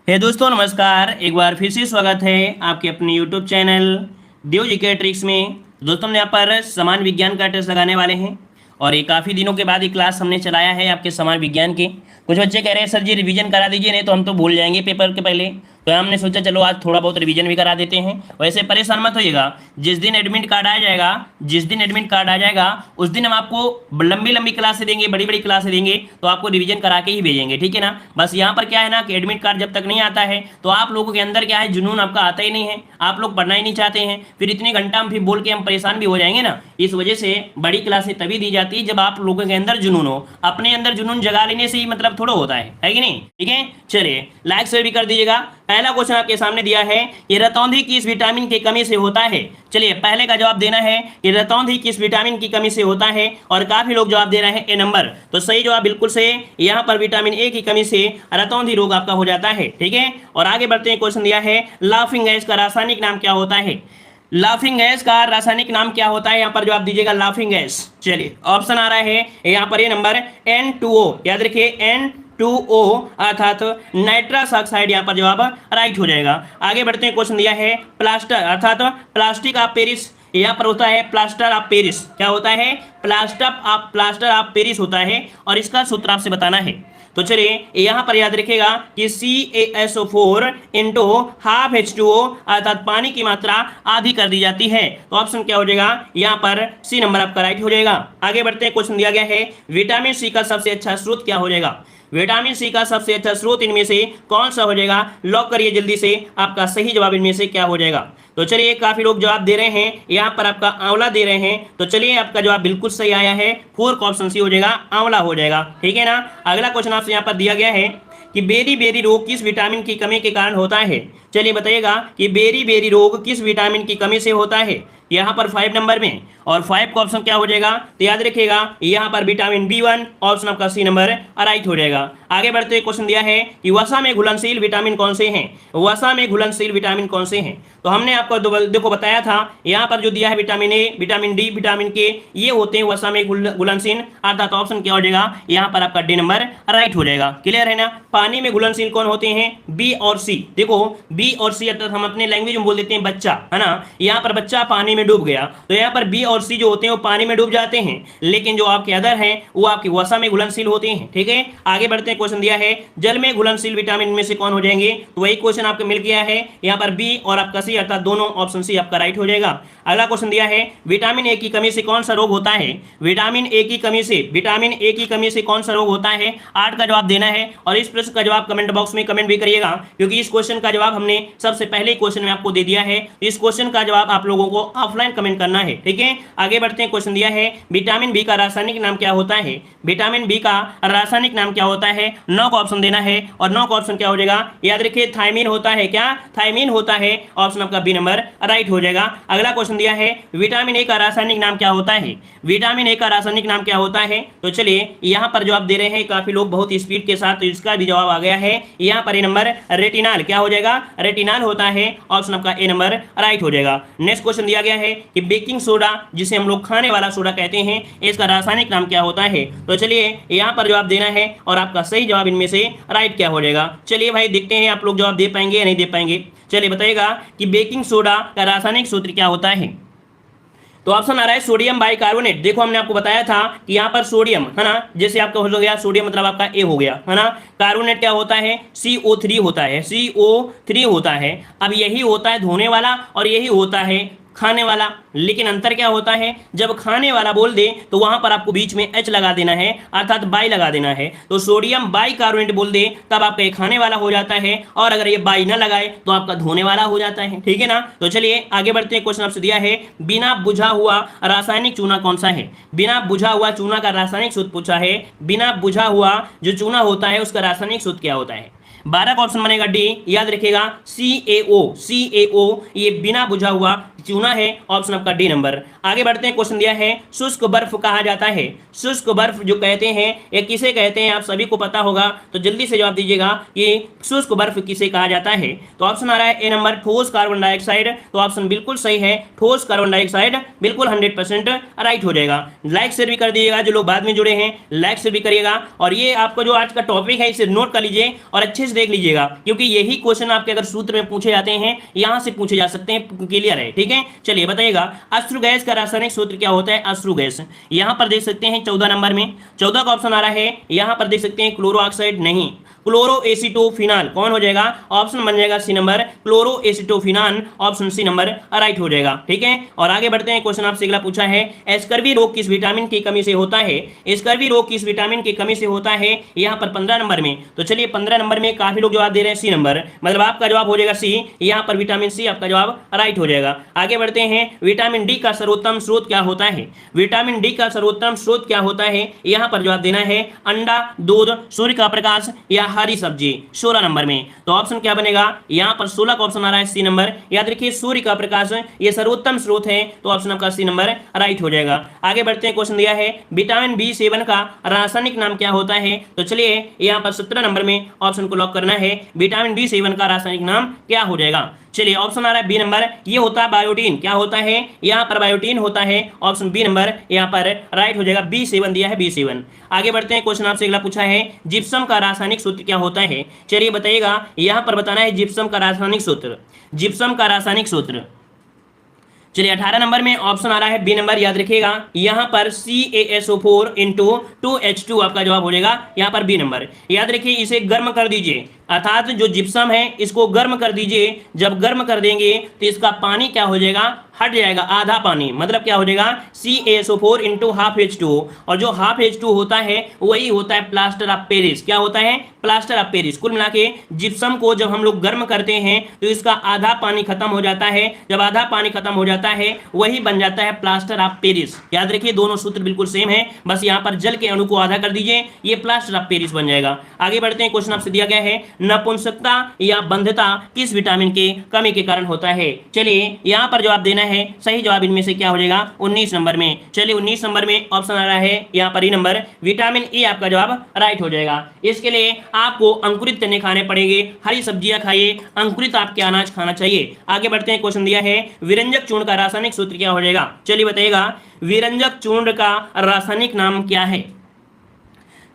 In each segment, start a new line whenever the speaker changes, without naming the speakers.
हे दोस्तों नमस्कार। एक बार फिर से स्वागत है आपके अपने यूट्यूब चैनल देव जी के ट्रिक्स में। दोस्तों हम यहाँ पर समान विज्ञान का टेस्ट लगाने वाले हैं और ये काफ़ी दिनों के बाद ये क्लास हमने चलाया है आपके समान विज्ञान के। कुछ बच्चे कह रहे हैं सर जी रिवीजन करा दीजिए, नहीं तो हम तो भूल जाएंगे पेपर के पहले। तो हमने सोचा चलो आज थोड़ा बहुत रिवीजन भी करा देते हैं। वैसे परेशान मत होइएगा, जिस दिन एडमिट कार्ड आ जाएगा उस दिन हम आपको लंबी लंबी क्लासें देंगे, बड़ी बड़ी क्लासें देंगे, तो आपको रिवीजन करा के ही भेजेंगे, ठीक है ना। बस यहाँ पर क्या है ना कि एडमिट कार्ड जब तक नहीं आता है तो आप लोगों के अंदर क्या है, जुनून आपका आता ही नहीं है, आप लोग पढ़ना ही नहीं चाहते हैं। फिर इतने घंटा हम फिर बोल के हम परेशान भी हो जाएंगे ना। इस वजह से बड़ी क्लासें तभी दी जाती है जब आप लोगों के अंदर जुनून हो। अपने अंदर जुनून जगा लेने से ही मतलब थोड़ा होता है कि नहीं। ठीक है, चलिए लाइक शेयर भी कर दीजिएगा। पहला क्वेश्चन आपके सामने दिया है, ये रतौंधी किस विटामिन की कमी से होता है। चलिए पहले का जवाब देना है कि रतौंधी किस विटामिन की कमी से होता है, और काफी लोग जवाब दे रहे हैं ए नंबर। तो सही जवाब बिल्कुल से यहाँ पर विटामिन ए की कमी से रतौंधी रोग आपका हो जाता है। ठीक है, और आगे बढ़ते हैं। क्वेश्चन दिया है लाफिंग गैस का रासायनिक नाम क्या होता है। लाफिंग गैस का रासायनिक नाम क्या होता है, यहाँ पर जवाब दीजिएगा लाफिंग गैस। चलिए ऑप्शन आ रहा है यहाँ पर ये नंबर N2O, याद रखिए N2O अर्थात नाइट्रस ऑक्साइड, यहाँ पर जवाब राइट हो जाएगा। आगे बढ़ते हैं। क्वेश्चन दिया है प्लास्टर अर्थात प्लास्टिक ऑफ पेरिस, यहाँ पर होता है प्लास्टर ऑफ पेरिस। क्या होता है, प्लास्टर ऑफ पेरिस होता है, और इसका सूत्र आपसे बताना है। तो चलिए यहाँ पर याद रखिएगा कि CaSO4 इंटू हाफ H2O अर्थात पानी की मात्रा आधी कर दी जाती है। तो ऑप्शन क्या हो जाएगा, यहाँ पर सी नंबर आपका राइट हो जाएगा। आगे बढ़ते हैं। क्वेश्चन दिया गया है विटामिन सी का सबसे अच्छा स्रोत क्या हो जाएगा। विटामिन सी का सबसे अच्छा स्रोत इनमें से कौन सा हो जाएगा, लॉक करिए जल्दी से। आपका सही जवाब इनमें से क्या हो जाएगा। तो चलिए काफी लोग जवाब दे रहे हैं, यहाँ पर आपका आंवला दे रहे हैं। तो चलिए आपका जवाब बिल्कुल सही आया है, 4 का ऑप्शन सी हो जाएगा, आंवला हो जाएगा। ठीक है ना। अगला क्वेश्चन आपसे यहाँ पर दिया गया है कि बेरी बेरी रोग किस विटामिन की कमी के कारण होता है। चलिए बताइएगा कि बेरी बेरी रोग किस विटामिन की कमी से होता है, यहाँ पर 5 नंबर में। और 5 का ऑप्शन क्या हो जाएगा, तो याद रखिएगा यहाँ पर विटामिन B1, ऑप्शन आपका सी नंबर राइट हो जाएगा। आगे बढ़ते हुए क्वेश्चन दिया है कि वसा में घुलनशील विटामिन कौन से हैं। वसा में घुलनशील विटामिन कौन से हैं, तो हमने आपको देखो बताया था, यहाँ पर जो दिया है vitamin A, vitamin D, vitamin के, ये होते हैं वसा में घुलनशील, अर्थात ऑप्शन क्या हो जाएगा, यहाँ पर आपका डी नंबर राइट हो जाएगा। क्लियर है ना। पानी में घुलनशील कौन होते हैं, बी और सी। देखो बी और सी अर्थात हम अपने लैंग्वेज में बोल देते हैं बच्चा, है ना। यहाँ पर बच्चा पानी में डूब गया, तो यहाँ पर बी और सी जो होते हैं वो पानी में डूब जाते हैं, लेकिन जो आपके अदर हैं वो आपकी वसा में घुलनशील होते हैं। ठीक है, आगे बढ़ते हैं। क्वेश्चन दिया है जल में घुलनशील विटामिन में से कौन हो जाएंगे, तो वही क्वेश्चन आपको मिल गया है, यहाँ पर बी और आपका सी अर्थात दोनों, ऑप्शन सी आपका राइट हो जाएगा। अगला क्वेश्चन दिया है विटामिन ए की कमी से कौन सा रोग होता है। विटामिन ए की कमी से कौन सा रोग होता है, 8 का जवाब देना है। और इस प्रश्न का जवाब कमेंट बॉक्स में कमेंट भी करिएगा, क्योंकि इस क्वेश्चन का जवाब हमने सबसे पहले क्वेश्चन में आपको दे दिया है। इस क्वेश्चन का जवाब आप लोगों को ऑफलाइन कमेंट करना है। ठीक है, आगे बढ़ते हैं। क्वेश्चन दिया है विटामिन बी का रासायनिक नाम क्या होता है। विटामिन बी का रासायनिक नाम क्या होता है, 9 का ऑप्शन देना है। और 9 का ऑप्शन क्या हो जाएगा, याद रखिए थायमीन होता है। क्या, थायमीन होता है, ऑप्शन आपका बी नंबर राइट हो जाएगा। अगला क्वेश्चन दिया है विटामिन ए का रासायनिक नाम क्या होता है। विटामिन ए का रासायनिक नाम क्या होता है, तो चलिए यहाँ पर जवाब दे रहे हैं काफी लोग बहुत स्पीड के साथ, तो इसका भी जवाब आ गया है। यहाँ पर ए नंबर रेटिनाल, क्या हो जाएगा, रेटिनाल होता है, ऑप्शन आपका ए नंबर राइट हो जाएगा। नेक्स्ट क्वेश्चन दिया गया है कि बेकिंग सोडा, जिसे हम लोग खाने वाला सोडा कहते हैं, इसका रासायनिक नाम क्या होता है। तो चलिए यहाँ पर जवाब देना है, और आपका सही जवाब इनमें से राइट क्या हो जाएगा। चलिए भाई देखते हैं आप लोग जवाब दे पाएंगे या नहीं दे पाएंगे। चलिए बताइएगा कि बेकिंग सोडा का रासायनिक सूत्र क्या होता है। तो ऑप्शन आ रहा है सोडियम बाइकार्बोनेट। देखो हमने आपको बताया था कि यहाँ पर सोडियम, है ना, जैसे आपका हो गया सोडियम मतलब आपका ए हो गया, है ना। कार्बोनेट क्या होता है, CO3 होता है, CO3 होता है। अब यही होता है धोने वाला और यही होता है खाने वाला, लेकिन अंतर क्या होता है, जब खाने वाला बोल दे तो वहां पर आपको बीच में H लगा देना है, अर्थात बाई लगा देना है। तो सोडियम बाइकार्बोनेट बोल दे तब आपका ये खाने वाला हो जाता है, और अगर ये बाई ना लगाए तो आपका धोने वाला हो जाता है। ठीक है ना। तो चलिए आगे बढ़ते हैं। क्वेश्चन आपसे दिया है बिना बुझा हुआ रासायनिक चूना कौन सा है। बिना बुझा हुआ चूना का रासायनिक सूत्र पूछा है। बिना बुझा हुआ जो चूना होता है उसका रासायनिक सूत्र क्या होता है। 12 का ऑप्शन बनेगा डी, याद रखिएगा CaO, ये बिना बुझा हुआ चूना है, ऑप्शन आपका डी नंबर। आगे बढ़ते हैं, क्वेश्चन दिया है शुष्क बर्फ कहा जाता है। शुष्क बर्फ जो कहते हैं ये किसे कहते हैं, आप सभी को पता होगा, तो जल्दी से जवाब दीजिएगा कि शुष्क बर्फ किसे कहा जाता है। तो ऑप्शन आ रहा है ए नंबर ठोस कार्बन डाइऑक्साइड। तो ऑप्शन बिल्कुल सही है, ठोस कार्बन डाइऑक्साइड बिल्कुल 100% राइट हो जाएगा। लाइक शेयर भी कर दीजिएगा, जो लोग बाद में जुड़े हैं लाइक शेयर भी करिएगा। और ये आपका जो आज का टॉपिक है इसे नोट कर लीजिए और अच्छे से देख लीजिएगा, क्योंकि यही क्वेश्चन आपके अगर सूत्र में पूछे जाते हैं यहां से पूछे जा सकते हैं। क्लियर है, ठीक है। चलिए बताइएगा अश्रु गैस का रासायनिक सूत्र क्या होता है। अश्रु गैस यहां पर देख सकते हैं 14 नंबर में, 14 का ऑप्शन आ रहा है। यहां पर देख सकते हैं क्लोरो ऑक्साइड, नहीं, क्लोरो एसिटोफिनाल कौन हो जाएगा, ऑप्शन बन जाएगा C number, chloro acetophenone, option C number right हो जाएगा, ठीक है। और आगे बढ़ते हैं, क्वेश्चन आपसे अगला पूछा है स्कर्वी रोग किस विटामिन की कमी से होता है। स्कर्वी रोग किस विटामिन की कमी से होता है, यहाँ पर 15 नंबर में। तो चलिए 15 नंबर में काफी लोग जवाब दे रहे हैं सी नंबर, मतलब आपका जवाब हो जाएगा सी, यहाँ पर विटामिन सी आपका जवाब राइट हो जाएगा। आगे बढ़ते हैं, विटामिन डी का सर्वोत्तम स्रोत क्या होता है। विटामिन डी का सर्वोत्तम स्रोत क्या होता है, यहाँ पर जवाब देना है अंडा, दूध, सूर्य का प्रकाश या हरी सब्जी। 16 नंबर में तो ऑप्शन क्या बनेगा, यहां पर 16 का ऑप्शन आ रहा है सी नंबर। याद रखिए सूर्य का प्रकाश ये सर्वोत्तम स्रोत है, तो ऑप्शन आपका सी नंबर राइट हो जाएगा। आगे बढ़ते हैं, क्वेश्चन दिया है विटामिन बी7 का रासायनिक नाम क्या होता है। तो चलिए यहां पर 17 नंबर में ऑप्शन को लॉक करना है, विटामिन बी7 का रासायनिक नाम क्या हो जाएगा। चलिए ऑप्शन आ रहा है बी नंबर, ये होता है बायोटीन। क्या होता है, यहाँ पर बायोटीन होता है, ऑप्शन बी नंबर यहाँ पर राइट हो जाएगा। बी7 दिया है, बी7। आगे बढ़ते हैं, क्वेश्चन आपसे अगला पूछा है जिप्सम का रासायनिक सूत्र क्या होता है। चलिए बताइएगा, यहाँ पर बताना है जिप्सम का रासायनिक सूत्र, जिप्सम का रासायनिक सूत्र। चलिए 18 नंबर में ऑप्शन आ रहा है बी नंबर, याद रखिएगा यहाँ पर CaSO4 इंटू 2H2 आपका जवाब हो जाएगा, यहाँ पर बी नंबर। याद रखिए इसे गर्म कर दीजिए, अर्थात जो जिप्सम है इसको गर्म कर दीजिए। जब गर्म कर देंगे तो इसका पानी क्या हो जाएगा, हट जाएगा, आधा पानी, मतलब क्या हो जाएगा CaSO4 इंटू ½ और जो ½ होता है वही होता है प्लास्टर ऑफ पेरिस। क्या होता है, प्लास्टर ऑफ पेरिस। कुल मिला के जिप्सम को जब हम लोग गर्म करते हैं तो इसका आधा पानी खत्म हो जाता है, जब आधा पानी खत्म हो जाता है वही बन जाता है प्लास्टर ऑफ पेरिस। याद रखिए दोनों सूत्र बिल्कुल सेम है, बस यहाँ पर जल के अणु को आधा कर दीजिए, ये प्लास्टर ऑफ पेरिस बन जाएगा। आगे बढ़ते हैं, क्वेश्चन आपसे दिया गया है नपुंसकता या बंधता किस विटामिन के कमी के कारण होता है। चलिए यहाँ पर जवाब देना है, सही जवाब इनमें से क्या हो जाएगा 19 नंबर में। चलिए 19 नंबर में ऑप्शन आ रहा है यहाँ पर ई नंबर, विटामिन ए आपका जवाब राइट हो जाएगा। इसके लिए आपको अंकुरित चने खाने पड़ेंगे, हरी सब्जियां खाइए, अंकुरित आपके अनाज खाना चाहिए। आगे बढ़ते हैं, क्वेश्चन दिया है विरंजक चूर्ण का रासायनिक सूत्र क्या हो जाएगा। चलिए बताइएगा विरंजक चूर्ण का रासायनिक नाम क्या है।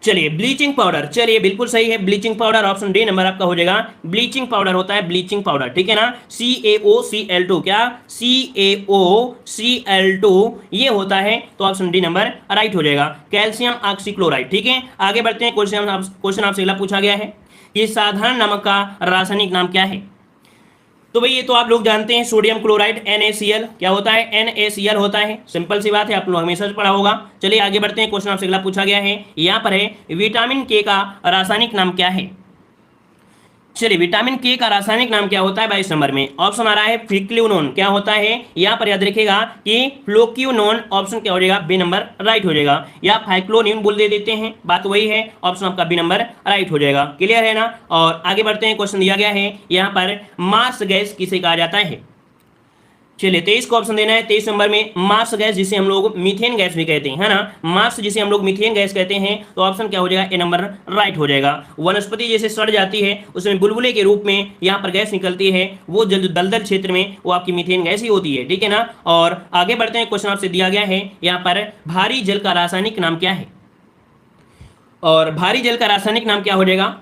चलिए ब्लीचिंग पाउडर, चलिए बिल्कुल सही है, bleaching powder, option D number आपका हो जाएगा। ब्लीचिंग पाउडर होता है ब्लीचिंग पाउडर, ठीक है ना। CaOCl2, क्या CaOCl2 ये होता है, तो ऑप्शन डी नंबर राइट हो जाएगा। कैल्शियम ऑक्सीक्लोराइड, ठीक है। आगे बढ़ते हैं, क्वेश्चन आपसे अगला पूछा गया है कि साधारण नमक का रासायनिक नाम क्या है। तो भाई ये तो आप लोग जानते हैं, सोडियम क्लोराइड NaCl। क्या होता है, NaCl होता है, सिंपल सी बात है, आप लोग हमेशा से पढ़ा होगा। चलिए आगे बढ़ते हैं, क्वेश्चन आपसे अगला पूछा गया है, यहाँ पर है विटामिन के का रासायनिक नाम क्या है। चलिए विटामिन के का रासायनिक नाम क्या होता है 22 नंबर में। ऑप्शन आ रहा है फ्लिक्यूनोन। क्या होता है, यहाँ पर याद रखिएगा कि फ्लोक्यूनोन, ऑप्शन क्या हो जाएगा बी नंबर राइट हो जाएगा, या फाइक्लोनिन बोल दे देते हैं, बात वही है, ऑप्शन आपका बी नंबर राइट हो जाएगा। क्लियर है ना। और आगे बढ़ते हैं, क्वेश्चन दिया गया है यहाँ पर मार्स गैस किसे कहा जाता है। चलिए 23 को ऑप्शन देना है। 23 नंबर में मार्स गैस जिसे हम लोग मीथेन गैस भी कहते हैं, है ना, मार्स जिसे हम लोग मीथेन गैस कहते हैं, तो ऑप्शन क्या हो जाएगा ए नंबर राइट हो जाएगा। वनस्पति जैसे सड़ जाती है उसमें बुलबुले के रूप में यहाँ पर गैस निकलती है, वो जल दलदल क्षेत्र में वो आपकी मीथेन गैस ही होती है, ठीक है ना। और आगे बढ़ते हैं, क्वेश्चन आपसे दिया गया है यहाँ पर भारी जल का रासायनिक नाम क्या है। और भारी जल का रासायनिक नाम क्या हो जाएगा,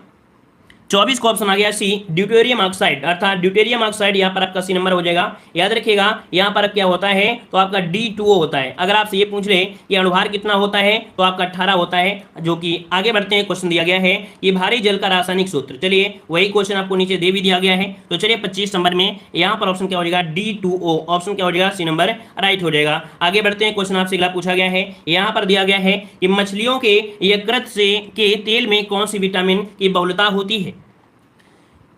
24 को ऑप्शन आ गया सी ड्यूटेरियम ऑक्साइड, अर्थात ड्यूटेरियम ऑक्साइड यहाँ पर आपका सी नंबर हो जाएगा। याद रखिएगा यहाँ पर क्या होता है, तो आपका D2O होता है। अगर आपसे ये पूछ ले कि अणुभार कितना होता है, तो आपका 18 होता है, जो कि आगे बढ़ते हैं, क्वेश्चन दिया गया है कि भारी जल का रासायनिक सूत्र। चलिए वही क्वेश्चन आपको नीचे दे भी दिया गया है। तो चलिए 25 नंबर में यहाँ पर ऑप्शन क्या हो जाएगा D2O, ऑप्शन क्या हो जाएगा सी नंबर राइट हो जाएगा। आगे बढ़ते हैं, क्वेश्चन आपसे अगला पूछा गया है, यहाँ पर दिया गया है कि मछलियों के यकृत से के तेल में कौन सी विटामिन की बहुलता होती है।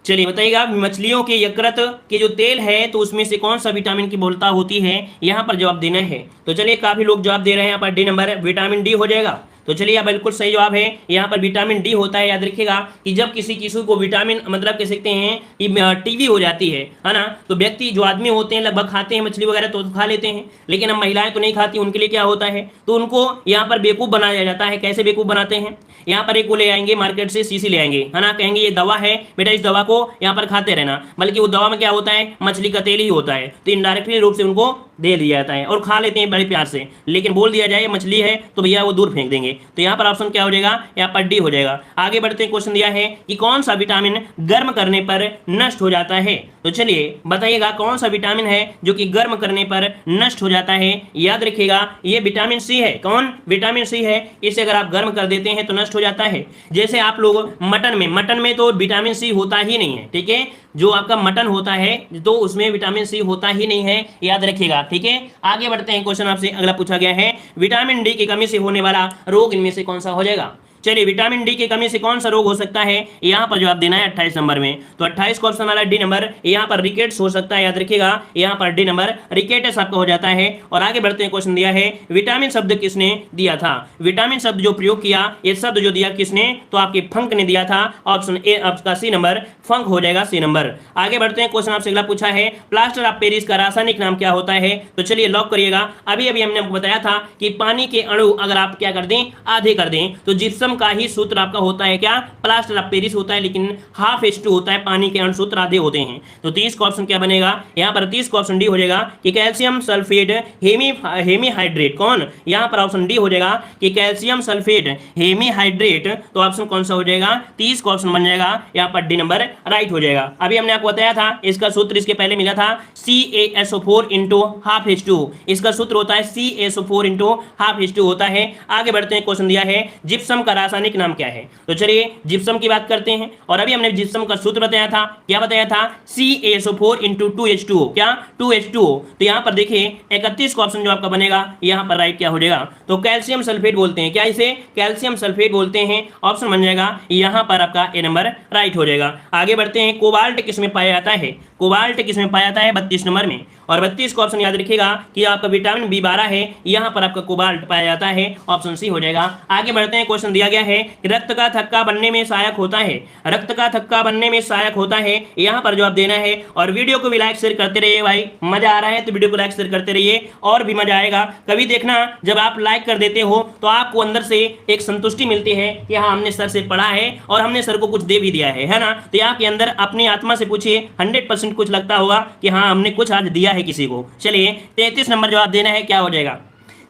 चलिए बताइएगा मछलियों के यकृत के जो तेल है तो उसमें से कौन सा विटामिन की बहुलता होती है, यहाँ पर जवाब देना है। तो चलिए काफी लोग जवाब दे रहे हैं, यहाँ पर डी नंबर विटामिन डी हो जाएगा। तो चलिए यह बिल्कुल सही जवाब है। यहाँ पर विटामिन डी होता है। याद रखिएगा कि जब किसी को विटामिन मतलब कह सकते हैं कि टीबी हो जाती है ना, तो व्यक्ति जो आदमी होते हैं लगभग खाते हैं मछली वगैरह तो खा लेते हैं, लेकिन अब महिलाएं तो नहीं खाती, उनके लिए क्या होता है, तो उनको यहाँ पर बेवकूफ बनाया जाता है। कैसे बेवकूफ बनाते हैं, यहाँ पर एक वो ले आएंगे मार्केट से, शीशी ले आएंगे है ना, कहेंगे ये दवा है बेटा, इस दवा को यहाँ पर खाते रहना, बल्कि वो दवा में क्या होता है, मछली का तेल ही होता है, तो इनडायरेक्टली रूप से उनको दे दिया जाता है और खा लेते हैं बड़े प्यार से। लेकिन बोल दिया जाए मछली है तो भैया वो दूर फेंक देंगे। तो यहाँ पर ऑप्शन क्या हो जाएगा, यहाँ पर डी हो जाएगा। आगे बढ़ते हैं, क्वेश्चन दिया है कि कौन सा विटामिन गर्म करने पर नष्ट हो जाता है। तो चलिए बताइएगा कौन सा विटामिन है जो कि गर्म करने पर नष्ट हो जाता है। याद रखिएगा ये विटामिन सी है। कौन, विटामिन सी है। इसे अगर आप गर्म कर देते हैं तो नष्ट हो जाता है। जैसे आप लोग मटन में तो विटामिन सी होता ही नहीं है, ठीक है, जो आपका मटन होता है तो उसमें विटामिन सी होता ही नहीं है, याद रखिएगा, ठीक है। आगे बढ़ते हैं, क्वेश्चन आपसे अगला पूछा गया है, विटामिन डी की कमी से होने वाला रोग इनमें से कौन सा हो जाएगा। चलिए विटामिन डी की कमी से कौन सा रोग हो सकता है, यहाँ पर जवाब देना है 28 नंबर में। तो 28 को ऑप्शन वाला डी नंबर, यहाँ पर रिकेट्स हो सकता है, याद रखिएगा यहाँ पर डी नंबर रिकेट्स आपका हो जाता है। और आगे बढ़ते हैं, क्वेश्चन दिया है विटामिन शब्द किसने दिया था। विटामिन शब्द जो प्रयोग किया, ये शब्द जो दिया किसने, तो आपके फंक ने दिया था। ऑप्शन ए आपका सी नंबर, फंक हो जाएगा सी नंबर। आगे बढ़ते हैं, क्वेश्चन आपसे अगला पूछा है प्लास्टर ऑफ पेरिस का रासायनिक नाम क्या होता है। तो चलिए लॉक करिएगा। अभी हमने आपको बताया था कि पानी के अणु अगर आप क्या कर दें, आधे कर दें, तो जिप्सम का ही सूत्र आपका होता है क्या, प्लास्टर ऑफ पेरिस होता है, लेकिन ½ होता है, पानी के अणु सूत्र आधे होते हैं। तो 30 का ऑप्शन क्या बनेगा, यहाँ पर 30 का ऑप्शन डी हो जाएगा कि कैल्शियम सल्फेट हेमीहाइड्रेट। कौन, यहाँ पर ऑप्शन डी हो जाएगा कि कैल्शियम सल्फेट हेमीहाइड्रेट। तो ऑप्शन कौन सा हो जाएगा, 30 का ऑप्शन बन जाएगा यहाँ पर डी नंबर राइट हो जाएगा। अभी हमने आपको बताया था इसका सूत्र इसके पहले मिला था CaSO4 × ½ इसका सूत्र होता है CaSO4 × ½ होता है। आगे बढ़ते हैं, क्वेश्चन दिया है जिप्सम का रासायनिक नाम क्या है। तो चलिए जिप्सम की बात करते हैं। और अभी हमने जिप्सम का सूत्र बताया था, क्या बताया था, CaSO4 × 2H2O, क्या 2H2O। तो यहाँ पर देखिए 31 का ऑप्शन जो आपका बनेगा यहाँ पर राइट क्या हो जाएगा, तो कैल्शियम सल्फेट बोलते हैं, क्या इसे कैल्शियम सल्फेट बोलते हैं। ऑप्शन बन जाएगा यहाँ पर आपका ए नंबर राइट हो जाएगा। आगे बढ़ते हैं, कोबाल्ट किसमें पाया जाता है। कोबाल्ट किसमें पाया जाता है, 32 नंबर में। और 32 का ऑप्शन याद रखिएगा कि आपका विटामिन B12 है, यहाँ पर आपका कोबाल्ट पाया जाता है। ऑप्शन सी हो जाएगा। आगे बढ़ते हैं, क्वेश्चन दिया गया है कि रक्त का थक्का बनने में सहायक होता है। रक्त का थक्का बनने में सहायक होता है, यहाँ पर जवाब देना है। और वीडियो को भी लाइक शेयर करते रहिए भाई, मजा आ रहा है तो वीडियो को लाइक शेयर करते रहिए और भी मजा आएगा। कभी देखना जब आप लाइक कर देते हो तो आपको अंदर से एक संतुष्टि मिलती है कि हाँ हमने सर से पढ़ा है और हमने सर को कुछ दे भी दिया है ना। तो यहाँ के अंदर अपनी आत्मा से पूछिए, 100% कुछ लगता होगा कि हाँ हमने कुछ आज दिया है किसी को। चलिए 33 नंबर जवाब देना है, क्या हो जाएगा।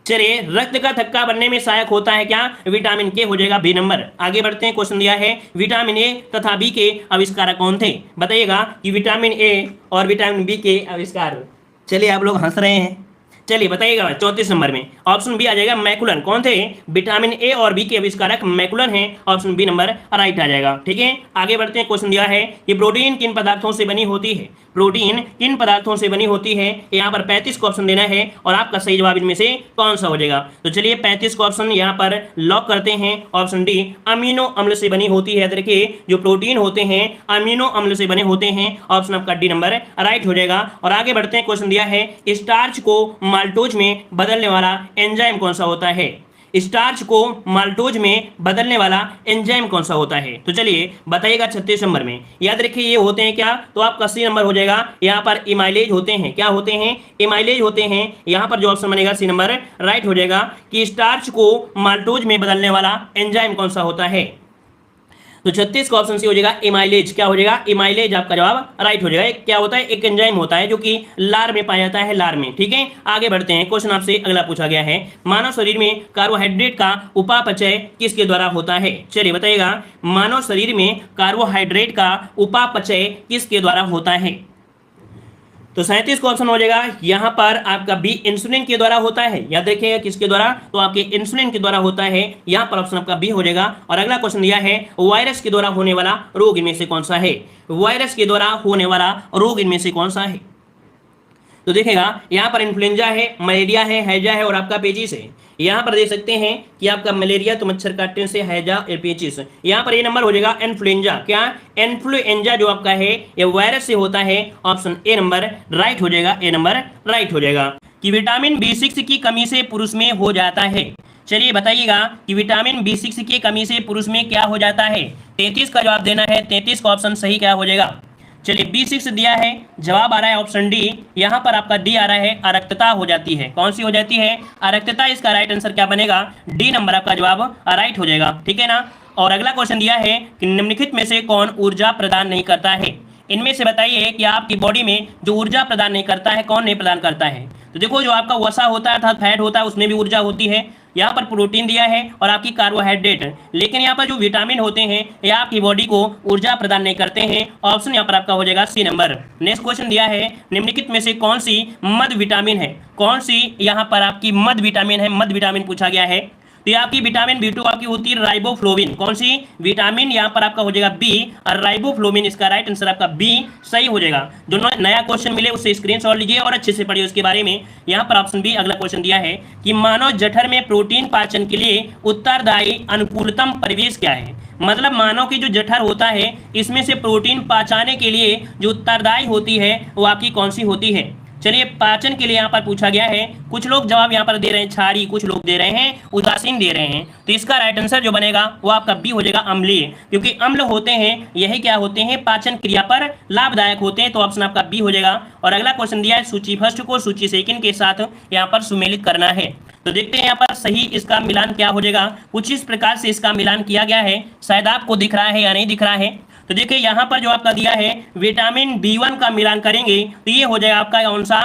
चलिए रक्त का थक्का बनने में सहायक होता है क्या, विटामिन के हो जाएगा बी नंबर। आगे बढ़ते हैं, क्वेश्चन दिया है विटामिन ए तथा बी के आविष्कारक कौन थे। बताइएगा कि विटामिन ए और विटामिन बी के आविष्कार। चलिए आप लोग हंस रहे हैं, चलिए बताइएगा 34 नंबर में ऑप्शन बी आ जाएगा मैकुलन। कौन थे, विटामिन ए और बी के आविष्कारक मैकुलन हैं। ऑप्शन बी नंबर राइट आ जाएगा, ठीक है। आगे बढ़ते हैं, क्वेश्चन दिया है कि प्रोटीन किन पदार्थों से बनी होती है। प्रोटीन किन पदार्थों से बनी होती है, यहाँ पर 35 को ऑप्शन देना है और आपका सही जवाब इनमें से कौन सा हो जाएगा। तो चलिए 35 को ऑप्शन यहाँ पर लॉक करते हैं। ऑप्शन डी अमीनो अम्ल से बनी होती है। देखिए जो प्रोटीन होते हैं अमीनो अम्ल से बने होते हैं। ऑप्शन आपका डी नंबर राइट हो जाएगा। और आगे बढ़ते हैं, क्वेश्चन दिया है स्टार्च को माल्टोज में बदलने वाला एंजाइम कौन सा होता है। स्टार्च को माल्टोज में बदलने वाला एंजाइम कौन सा होता है। तो चलिए बताइएगा 36 नंबर में। याद रखिए ये होते हैं क्या, तो आपका सी नंबर हो जाएगा। यहाँ पर इमाइलेज होते हैं, क्या होते हैं, इमाइलेज होते हैं। यहाँ पर जो ऑप्शन बनेगा सी नंबर राइट हो जाएगा कि स्टार्च को माल्टोज में बदलने वाला एंजाइम कौन सा होता है। तो 36 का ऑप्शन सी हो जाएगा इमाइलेज। क्या हो जाएगा, इमाइलेज आपका जवाब राइट हो जाएगा। क्या होता है, एक एंजाइम होता है जो कि लार में पाया जाता है, लार में, ठीक है। आगे बढ़ते हैं, क्वेश्चन आपसे अगला पूछा गया है मानव शरीर में कार्बोहाइड्रेट का उपापचय किसके द्वारा होता है। चलिए बताइएगा मानव शरीर में कार्बोहाइड्रेट का उपापचय किसके द्वारा होता है। तो 37 का ऑप्शन हो जाएगा यहाँ पर आपका बी इंसुलिन के द्वारा होता है। याद रखिएगा किसके द्वारा, तो आपके इंसुलिन के द्वारा होता है। यहाँ पर ऑप्शन आपका बी हो जाएगा। और अगला क्वेश्चन दिया है वायरस के द्वारा होने वाला रोग इनमें से कौन सा है। वायरस के द्वारा होने वाला रोग इनमें से कौन सा है। तो देखिएगा यहाँ पर इन्फ्लुएंजा है, मलेरिया है, हैजा है और आपका पेचिस है। यहाँ पर देख सकते हैं कि आपका मलेरिया तो मच्छर काटने से, हैजा पेचिस। यहाँ पर ये नंबर हो जाएगा इन्फ्लुएंजा। क्या, इन्फ्लुएंजा जो आपका है ये वायरस से होता है। ऑप्शन ए नंबर राइट हो जाएगा, ए नंबर राइट हो जाएगा। कि विटामिन B6 की कमी से पुरुष में हो जाता है। चलिए बताइएगा कि विटामिन B6 की कमी से पुरुष में क्या हो जाता है। 33 का जवाब देना है, 33 का ऑप्शन सही क्या हो जाएगा। चलिए B6 दिया है, जवाब आ रहा है ऑप्शन डी। यहाँ पर आपका डी आ रहा है, अरक्तता हो जाती है। कौन सी हो जाती है? अरक्तता। इसका राइट आंसर क्या बनेगा? डी नंबर आपका जवाब राइट हो जाएगा, ठीक है ना। और अगला क्वेश्चन दिया है कि निम्नलिखित में से कौन ऊर्जा प्रदान नहीं करता है। इनमें से बताइए कि आपकी बॉडी में जो ऊर्जा प्रदान नहीं करता है, कौन नहीं प्रदान करता है। तो देखो, जो आपका वसा होता है अर्थात फैट होता है, उसमें भी ऊर्जा होती है। यहाँ पर प्रोटीन दिया है और आपकी कार्बोहाइड्रेट, लेकिन यहाँ पर जो विटामिन होते हैं ये आपकी बॉडी को ऊर्जा प्रदान नहीं करते हैं। ऑप्शन यहाँ पर आपका हो जाएगा सी नंबर। नेक्स्ट क्वेश्चन दिया है, निम्नलिखित में से कौन सी मध विटामिन है। कौन सी यहाँ पर आपकी मध विटामिन है? मध विटामिन पूछा गया है। तो ये आपकी विटामिन B2 आपकी होती है राइबोफ्लोविन। कौन सी विटामिन? यहाँ पर आपका हो जाएगा बी, और राइबोफ्लोविन। इसका राइट आंसर आपका बी सही हो जाएगा। जो नया क्वेश्चन मिले उससे स्क्रीनशॉट लीजिए और अच्छे से पढ़िए उसके बारे में। यहाँ पर ऑप्शन बी अगला क्वेश्चन दिया है कि मानव जठर में प्रोटीन पाचन के लिए उत्तरदायी अनुकूलतम परिवेश क्या है। मतलब मानव की जो जठर होता है इसमें से प्रोटीन पचाने के लिए जो उत्तरदायी होती है वो आपकी कौन सी होती है। चलिए, पाचन के लिए यहाँ पर पूछा गया है। कुछ लोग जवाब यहाँ पर दे रहे हैं क्षारीय, कुछ लोग दे रहे हैं उदासीन दे रहे हैं। तो इसका राइट आंसर जो बनेगा वो आपका बी हो जाएगा, अम्लीय। क्योंकि अम्ल होते हैं यही क्या होते हैं, पाचन क्रिया पर लाभदायक होते हैं। तो ऑप्शन आपका बी हो जाएगा। और अगला क्वेश्चन दिया है, सूची फर्स्ट को सूची सेकंड के साथ यहाँ पर सुमेलित करना है। तो देखते हैं यहाँ पर सही इसका मिलान क्या हो जाएगा। कुछ इस प्रकार से इसका मिलान किया गया है, शायद आपको दिख रहा है या नहीं दिख रहा है। तो देखिए यहाँ पर जो आपका दिया है विटामिन B1 का मिलान करेंगे तो ये हो जाएगा आपका कौन सा,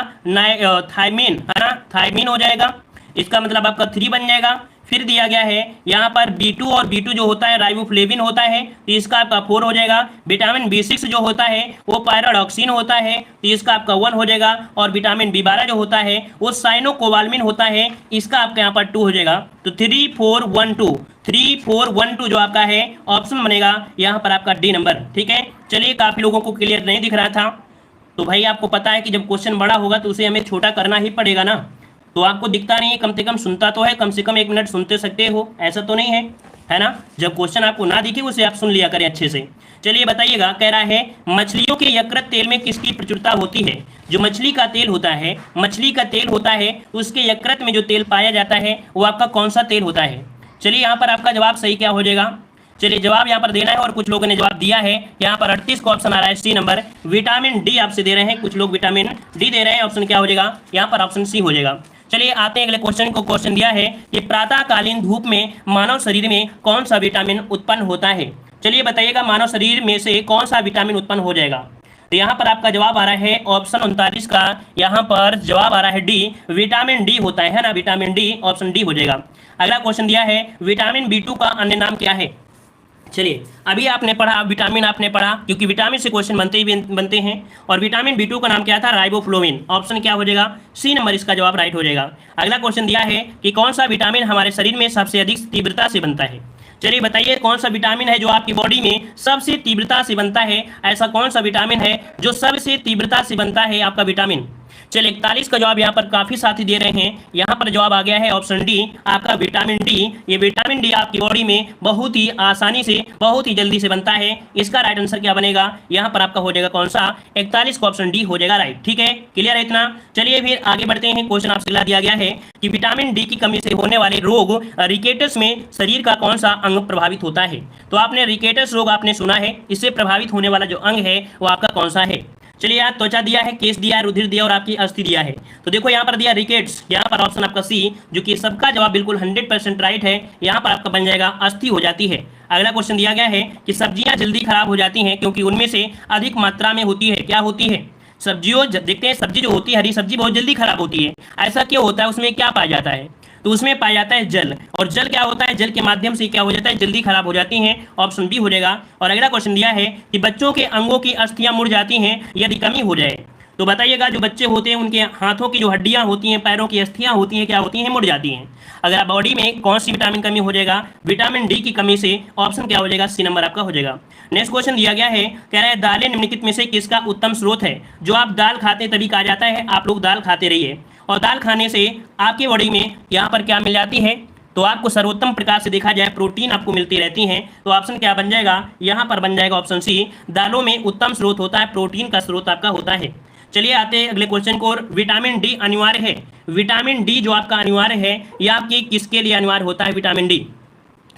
थायमीन, है ना, थायमीन हो जाएगा। इसका मतलब आपका 3 बन जाएगा। फिर दिया गया है यहाँ पर B2, और B2 जो होता है राइबोफ्लेविन होता है, तो इसका आपका 4 हो जाएगा। विटामिन B6 जो होता है वो पायरोडॉक्सिन होता है, तो इसका आपका 1 हो जाएगा। और विटामिन B12 जो होता है वो साइनोकोबाल्मिन होता है, इसका आपका यहाँ पर 2 हो जाएगा। तो 3 4 1 2, 3 4 1 2 जो आपका है ऑप्शन बनेगा यहाँ पर आपका डी नंबर, ठीक है। चलिए, काफ़ी लोगों को क्लियर नहीं दिख रहा था, तो भाई आपको पता है कि जब क्वेश्चन बड़ा होगा तो उसे हमें छोटा करना ही पड़ेगा ना। तो आपको दिखता नहीं है, कम से कम सुनता तो है, कम से कम 1 मिनट सुनते सकते हो, ऐसा तो नहीं है ना। जब क्वेश्चन आपको ना दिखे उसे आप सुन लिया करें अच्छे से। चलिए बताइएगा, कह रहा है मछलियों के यकृत तेल में किसकी प्रचुरता होती है। जो मछली का तेल होता है, मछली का तेल होता है, उसके यकृत में जो तेल पाया जाता है वो आपका कौन सा तेल होता है। चलिए, यहाँ पर आपका जवाब सही क्या हो जाएगा। चलिए, जवाब यहाँ पर देना है और कुछ लोगों ने जवाब दिया है। यहाँ पर 38 का ऑप्शन आ रहा है सी नंबर, विटामिन डी आपसे दे रहे हैं, कुछ लोग विटामिन डी दे रहे हैं। ऑप्शन क्या हो जाएगा, यहाँ पर ऑप्शन सी हो जाएगा। चलिए आते हैं अगले क्वेश्चन को। क्वेश्चन दिया है कि प्रातःकालीन धूप में मानव शरीर में कौन सा विटामिन उत्पन्न होता है। चलिए बताइएगा, मानव शरीर में से कौन सा विटामिन उत्पन्न हो जाएगा। तो यहाँ पर आपका जवाब आ रहा है ऑप्शन 39 का, यहाँ पर जवाब आ रहा है डी, विटामिन डी होता है ना, विटामिन डी, ऑप्शन डी हो जाएगा। अगला क्वेश्चन दिया है विटामिन B2 का अन्य नाम क्या है। चलिए, अभी आपने पढ़ा, विटामिन आपने पढ़ा, क्योंकि विटामिन से क्वेश्चन बनते हैं। और विटामिन B2 का नाम क्या था, राइबोफ्लोविन। ऑप्शन क्या हो जाएगा, सी नंबर, इसका जवाब राइट हो जाएगा। अगला क्वेश्चन दिया है कि कौन सा विटामिन हमारे शरीर में सबसे अधिक तीव्रता से बनता है। चलिए बताइए, कौन सा विटामिन है जो आपकी बॉडी में सबसे तीव्रता से बनता है। ऐसा कौन सा विटामिन है जो सबसे तीव्रता से बनता है आपका विटामिन। चलिए, 41 का जवाब यहाँ पर काफ़ी साथी दे रहे हैं। यहाँ पर जवाब आ गया है ऑप्शन डी, आपका विटामिन डी। ये विटामिन डी आपकी बॉडी में बहुत ही आसानी से, बहुत ही जल्दी से बनता है। इसका राइट आंसर क्या बनेगा, यहाँ पर आपका हो जाएगा कौन सा, 41 का ऑप्शन डी हो जाएगा राइट, ठीक है। क्लियर है इतना। चलिए फिर आगे बढ़ते हैं। क्वेश्चन आपसे ला दिया गया है कि विटामिन डी की कमी से होने वाले रोग रिकेटस में शरीर का कौन सा अंग प्रभावित होता है। तो आपने रिकेटस रोग आपने सुना है, इससे प्रभावित होने वाला जो अंग है वो आपका कौन सा है। चलिए, यहाँ त्वचा दिया है, केस दिया है, रुधिर दिया और आपकी अस्थि दिया है। तो देखो यहाँ पर दिया रिकेट्स, यहाँ पर ऑप्शन आपका सी, जो कि सबका जवाब बिल्कुल 100% राइट है। यहाँ पर आपका बन जाएगा अस्थि हो जाती है। अगला क्वेश्चन दिया गया है कि सब्जियां जल्दी खराब हो जाती हैं क्योंकि उनमें से अधिक मात्रा में होती है। क्या होती है सब्जियों, देखते हैं सब्जी जो होती है, हरी सब्जी बहुत जल्दी खराब होती है। ऐसा क्यों होता है, उसमें क्या पाया जाता है। तो उसमें पाया जाता है जल, और जल क्या होता है, जल के माध्यम से क्या हो जाता है, जल्दी खराब हो जाती हैं। ऑप्शन बी हो जाएगा। और अगला क्वेश्चन दिया है कि बच्चों के अंगों की अस्थियां मुड़ जाती हैं यदि कमी हो जाए। तो बताइएगा, जो बच्चे होते हैं उनके हाथों की जो हड्डियां होती हैं, पैरों की अस्थियां होती हैं, क्या होती हैं, मुड़ जाती हैं। अगर बॉडी में कौन सी विटामिन कमी हो जाएगा, विटामिन डी की कमी से। ऑप्शन क्या हो जाएगा, सी नंबर आपका हो जाएगा। नेक्स्ट क्वेश्चन दिया गया है, कह रहा है दालें निम्नलिखित में से किसका उत्तम स्रोत है। जो आप दाल खाते तभी कहा जाता है आप लोग दाल खाते रहिए, और दाल खाने से आपकी बॉडी में यहाँ पर क्या मिल जाती है, तो आपको सर्वोत्तम प्रकार से देखा जाए प्रोटीन आपको मिलती रहती हैं। तो ऑप्शन क्या बन जाएगा, यहाँ पर बन जाएगा ऑप्शन सी, दालों में उत्तम स्रोत होता है, प्रोटीन का स्रोत आपका होता है। चलिए आते हैं अगले क्वेश्चन को। विटामिन डी अनिवार्य है, विटामिन डी जो आपका अनिवार्य है यह आपकी किसके लिए अनिवार्य होता है विटामिन डी?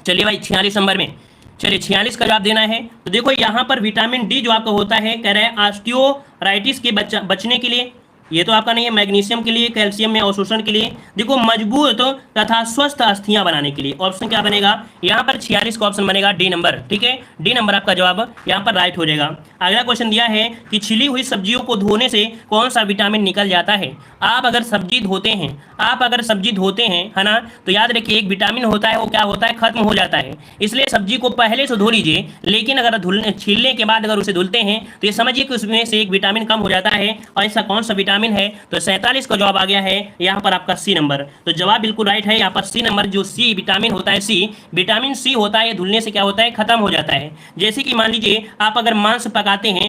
चलिए भाई 46 नंबर में, चलिए 46 का जवाब देना है। तो देखो यहाँ पर विटामिन डी जो आपका होता है, कह रहे हैं ऑस्टियोराइटिस के बचने के लिए, ये तो आपका नहीं है, मैग्नीशियम के लिए, कैल्शियम में अवशोषण के लिए, देखो मजबूत तथा स्वस्थ अस्थियां बनाने के लिए। ऑप्शन क्या बनेगा यहाँ पर? 46 का ऑप्शन बनेगा डी नंबर, ठीक है, डी नंबर आपका जवाब यहाँ पर राइट हो जाएगा। अगला क्वेश्चन दिया है कि छिली हुई सब्जियों को धोने से कौन सा विटामिन निकल जाता है? आप अगर सब्जी धोते हैं, आप अगर सब्जी धोते हैं, है ना, तो याद रखिए एक विटामिन होता है, वो क्या होता है, खत्म हो जाता है। इसलिए सब्जी को पहले से धो लीजिए, लेकिन अगर छीलने के बाद अगर उसे धुलते हैं तो ये समझिए कि उसमें से एक विटामिन कम हो जाता है। और ऐसा कौन सा विटामिन है? तो 47 का जवाब आ गया है यहाँ पर आपका सी नंबर। तो जवाब बिल्कुल राइट है यहाँ पर सी नंबर। जो सी विटामिन होता है, सी विटामिन सी होता है, धुलने से क्या होता है, खत्म हो जाता है। जैसे कि मान लीजिए आप अगर मांस पकाते हैं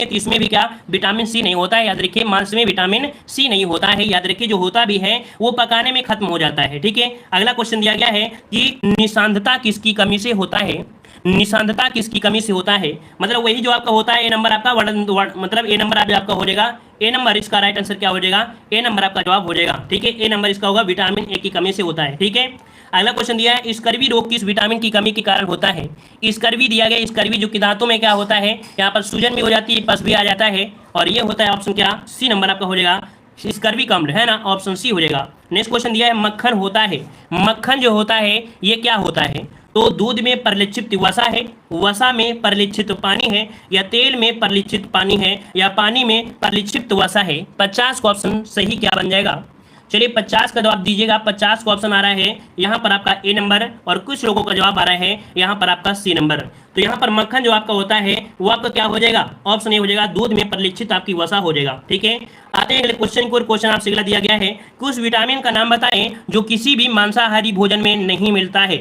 तो इसमें भी क्या विटामिन सी नहीं होता है, याद रखिए मांस में विटामिन सी नहीं होता है, याद रखिए जो होता भी है वो पकाने में खत्म हो जाता है, ठीक है। अगला क्वेश्चन दिया गया है कि निशांतता किसकी कमी से होता है? निशांतता किसकी कमी से होता है? मतलब वही जो आपका होता है ए नंबर आपका मतलब ए नंबर आपका हो जाएगा, ए नंबर इसका राइट आंसर क्या हो जाएगा, ए नंबर आपका जवाब हो जाएगा, ठीक है, ए नंबर इसका होगा, विटामिन ए की कमी से होता है, ठीक है। अगला क्वेश्चन दिया है स्कर्वी रोग किस विटामिन की कमी के कारण होता है? स्कर्वी दिया गया, स्कर्वी जो कि दांतों में क्या होता है, यहाँ पर सूजन भी हो जाती है, पस भी आ जाता है, और ये होता है ऑप्शन क्या, सी नंबर आपका हो जाएगा, स्कर्वी अम्ल, है ना, ऑप्शन सी हो जाएगा। नेक्स्ट क्वेश्चन दिया है मक्खन होता है, मक्खन जो होता है ये क्या होता है? तो दूध में परिलक्षित वसा है, वसा में परिलक्षित पानी है, या तेल में परिलक्षित पानी है, या पानी में परिलक्षित वसा है? 50 का ऑप्शन सही क्या बन जाएगा? चलिए 50 का जवाब दीजिएगा। 50 का ऑप्शन आ रहा है यहाँ पर आपका ए नंबर, और कुछ लोगों का जवाब आ रहा है यहाँ पर आपका सी नंबर। तो यहाँ पर मक्खन जो आपका होता है वो आपका क्या हो जाएगा, ऑप्शन ए हो जाएगा, दूध में परिलक्षित आपकी वसा हो जाएगा, ठीक है। आते हैं अगले क्वेश्चन को। क्वेश्चन आपसे अगला दिया गया है कुछ विटामिन का नाम बताएं जो किसी भी मांसाहारी भोजन में नहीं मिलता है।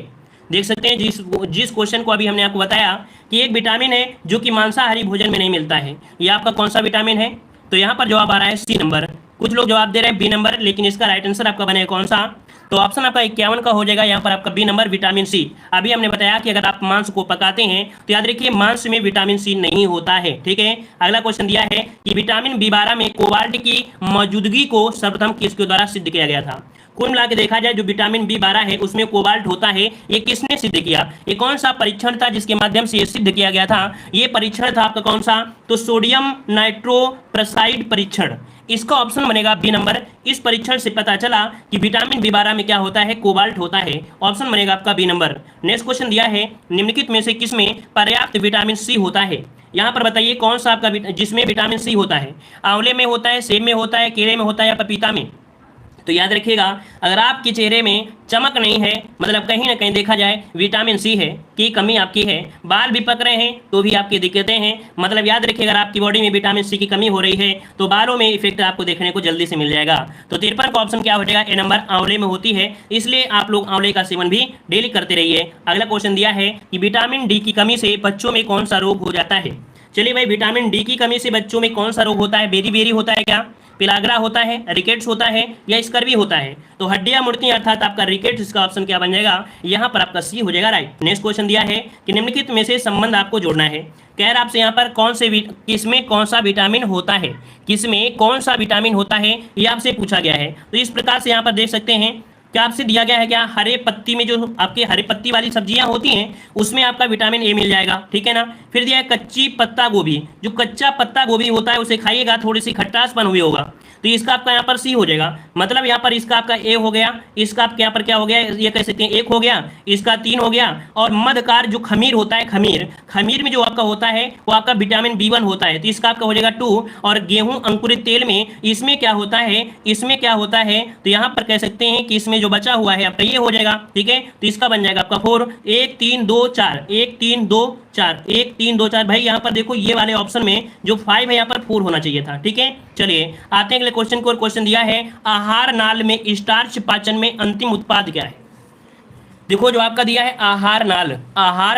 देख सकते हैं जिस क्वेश्चन को अभी हमने आपको बताया कि एक विटामिन है जो कि मांसाहारी भोजन में नहीं मिलता है, ये आपका कौन सा विटामिन है? तो यहाँ पर जवाब आ रहा है सी नंबर। कुछ लोग जवाब दे रहे हैं बी नंबर, लेकिन इसका राइट आंसर आपका बनेगा कौन सा? तो ऑप्शन आपका 51 का हो जाएगा यहाँ पर आपका बी नंबर, विटामिन सी। अभी हमने बताया कि अगर आप मांस को पकाते हैं तो याद रखिए मांस में विटामिन सी नहीं होता है, ठीक है। अगला क्वेश्चन दिया है कि विटामिन बी12 में कोबाल्ट की मौजूदगी को सर्वप्रथम किसके द्वारा सिद्ध किया गया था? कुल मिला के देखा जाए जो विटामिन बी12 है उसमें कोबाल्ट होता है, ये किसने सिद्ध किया? ये कौन सा परीक्षण था जिसके माध्यम से ये सिद्ध किया गया था? ये परीक्षण था आपका कौन सा? तो सोडियम नाइट्रोप्रोसाइड परीक्षण, इसका ऑप्शन बनेगा बी नंबर। इस परीक्षण से पता चला कि विटामिन बी12 में क्या होता है, कोबाल्ट होता है, ऑप्शन बनेगा आपका बी नंबर। नेक्स्ट क्वेश्चन दिया है निम्नलिखित में से किसमें पर्याप्त विटामिन सी होता है? यहाँ पर बताइए कौन सा आपका जिसमें विटामिन सी होता है? आंवले में होता है, सेब में होता है, केले में होता है, या पपीता में? तो याद रखिएगा अगर आपके चेहरे में चमक नहीं है, मतलब कहीं ना कहीं देखा जाए विटामिन सी है की कमी आपकी है, बाल भी पक रहे हैं तो भी आपकी दिक्कतें हैं, मतलब याद रखिए अगर आपकी बॉडी में विटामिन सी की कमी हो रही है तो बालों में इफेक्ट आपको देखने को जल्दी से मिल जाएगा। तो 53 का ऑप्शन क्या हो जाएगा, ए नंबर, आंवले में होती है, इसलिए आप लोग आंवले का सेवन भी डेली करते रहिए। अगला क्वेश्चन दिया है कि विटामिन डी की कमी से बच्चों में कौन सा रोग हो जाता है? चलिए भाई विटामिन डी की कमी से बच्चों में कौन सा रोग होता है? बेरी बेरी होता है क्या, पिलाग्रा होता है, रिकेट्स होता है, या स्कर्वी होता है? तो हड्डियां मुड़ती अर्थात आपका रिकेट्स, इसका ऑप्शन क्या बन जाएगा, यहाँ पर आपका सी हो जाएगा राइट। नेक्स्ट क्वेश्चन दिया है कि निम्नलिखित में से संबंध आपको जोड़ना है। कह रहा आपसे यहाँ पर किसमें कौन सा विटामिन होता है, किसमें कौन सा विटामिन होता है, ये आपसे पूछा गया है। तो इस प्रकार से यहाँ पर देख सकते हैं क्या आपसे दिया गया है, क्या हरे पत्ती में जो आपके हरे पत्ती वाली सब्जियां होती हैं उसमें आपका विटामिन ए मिल जाएगा, ठीक है ना। फिर दिया है कच्ची पत्ता गोभी, जो कच्चा पत्ता गोभी होता है उसे खाइएगा, थोड़ी सी खट्टासपन हुई होगा, तो इसका आपका यहाँ पर सी हो जाएगा, मतलब यहाँ पर इसका आपका ए हो गया, इसका आपके यहाँ पर क्या हो गया, ये कह सकते हैं 1 हो गया, इसका 3 हो गया। और मध्यकार जो खमीर होता है, खमीर में जो आपका होता है वो आपका विटामिन बी1 होता है, तो इसका आपका हो जाएगा 2। और गेहूं अंकुरित तेल में इसमें क्या होता है, तो यहाँ पर कह सकते हैं कि इसमें जो बचा हुआ है आपका ये हो जाएगा, ठीक है। तो इसका बन जाएगा आपका 4, 1 3 2 4, 1 3 2 4, 1 3 2 4। भाई यहाँ पर देखो ये वाले ऑप्शन में जो 5 है यहाँ पर 4 होना चाहिए था, ठीक है। चलिए आते हैं अगले क्वेश्चन को। क्वेश्चन दिया है आहार नाल में स्टार्च पाचन में अंतिम उत्पाद क्या है? देखो जो आपका दिया है आहार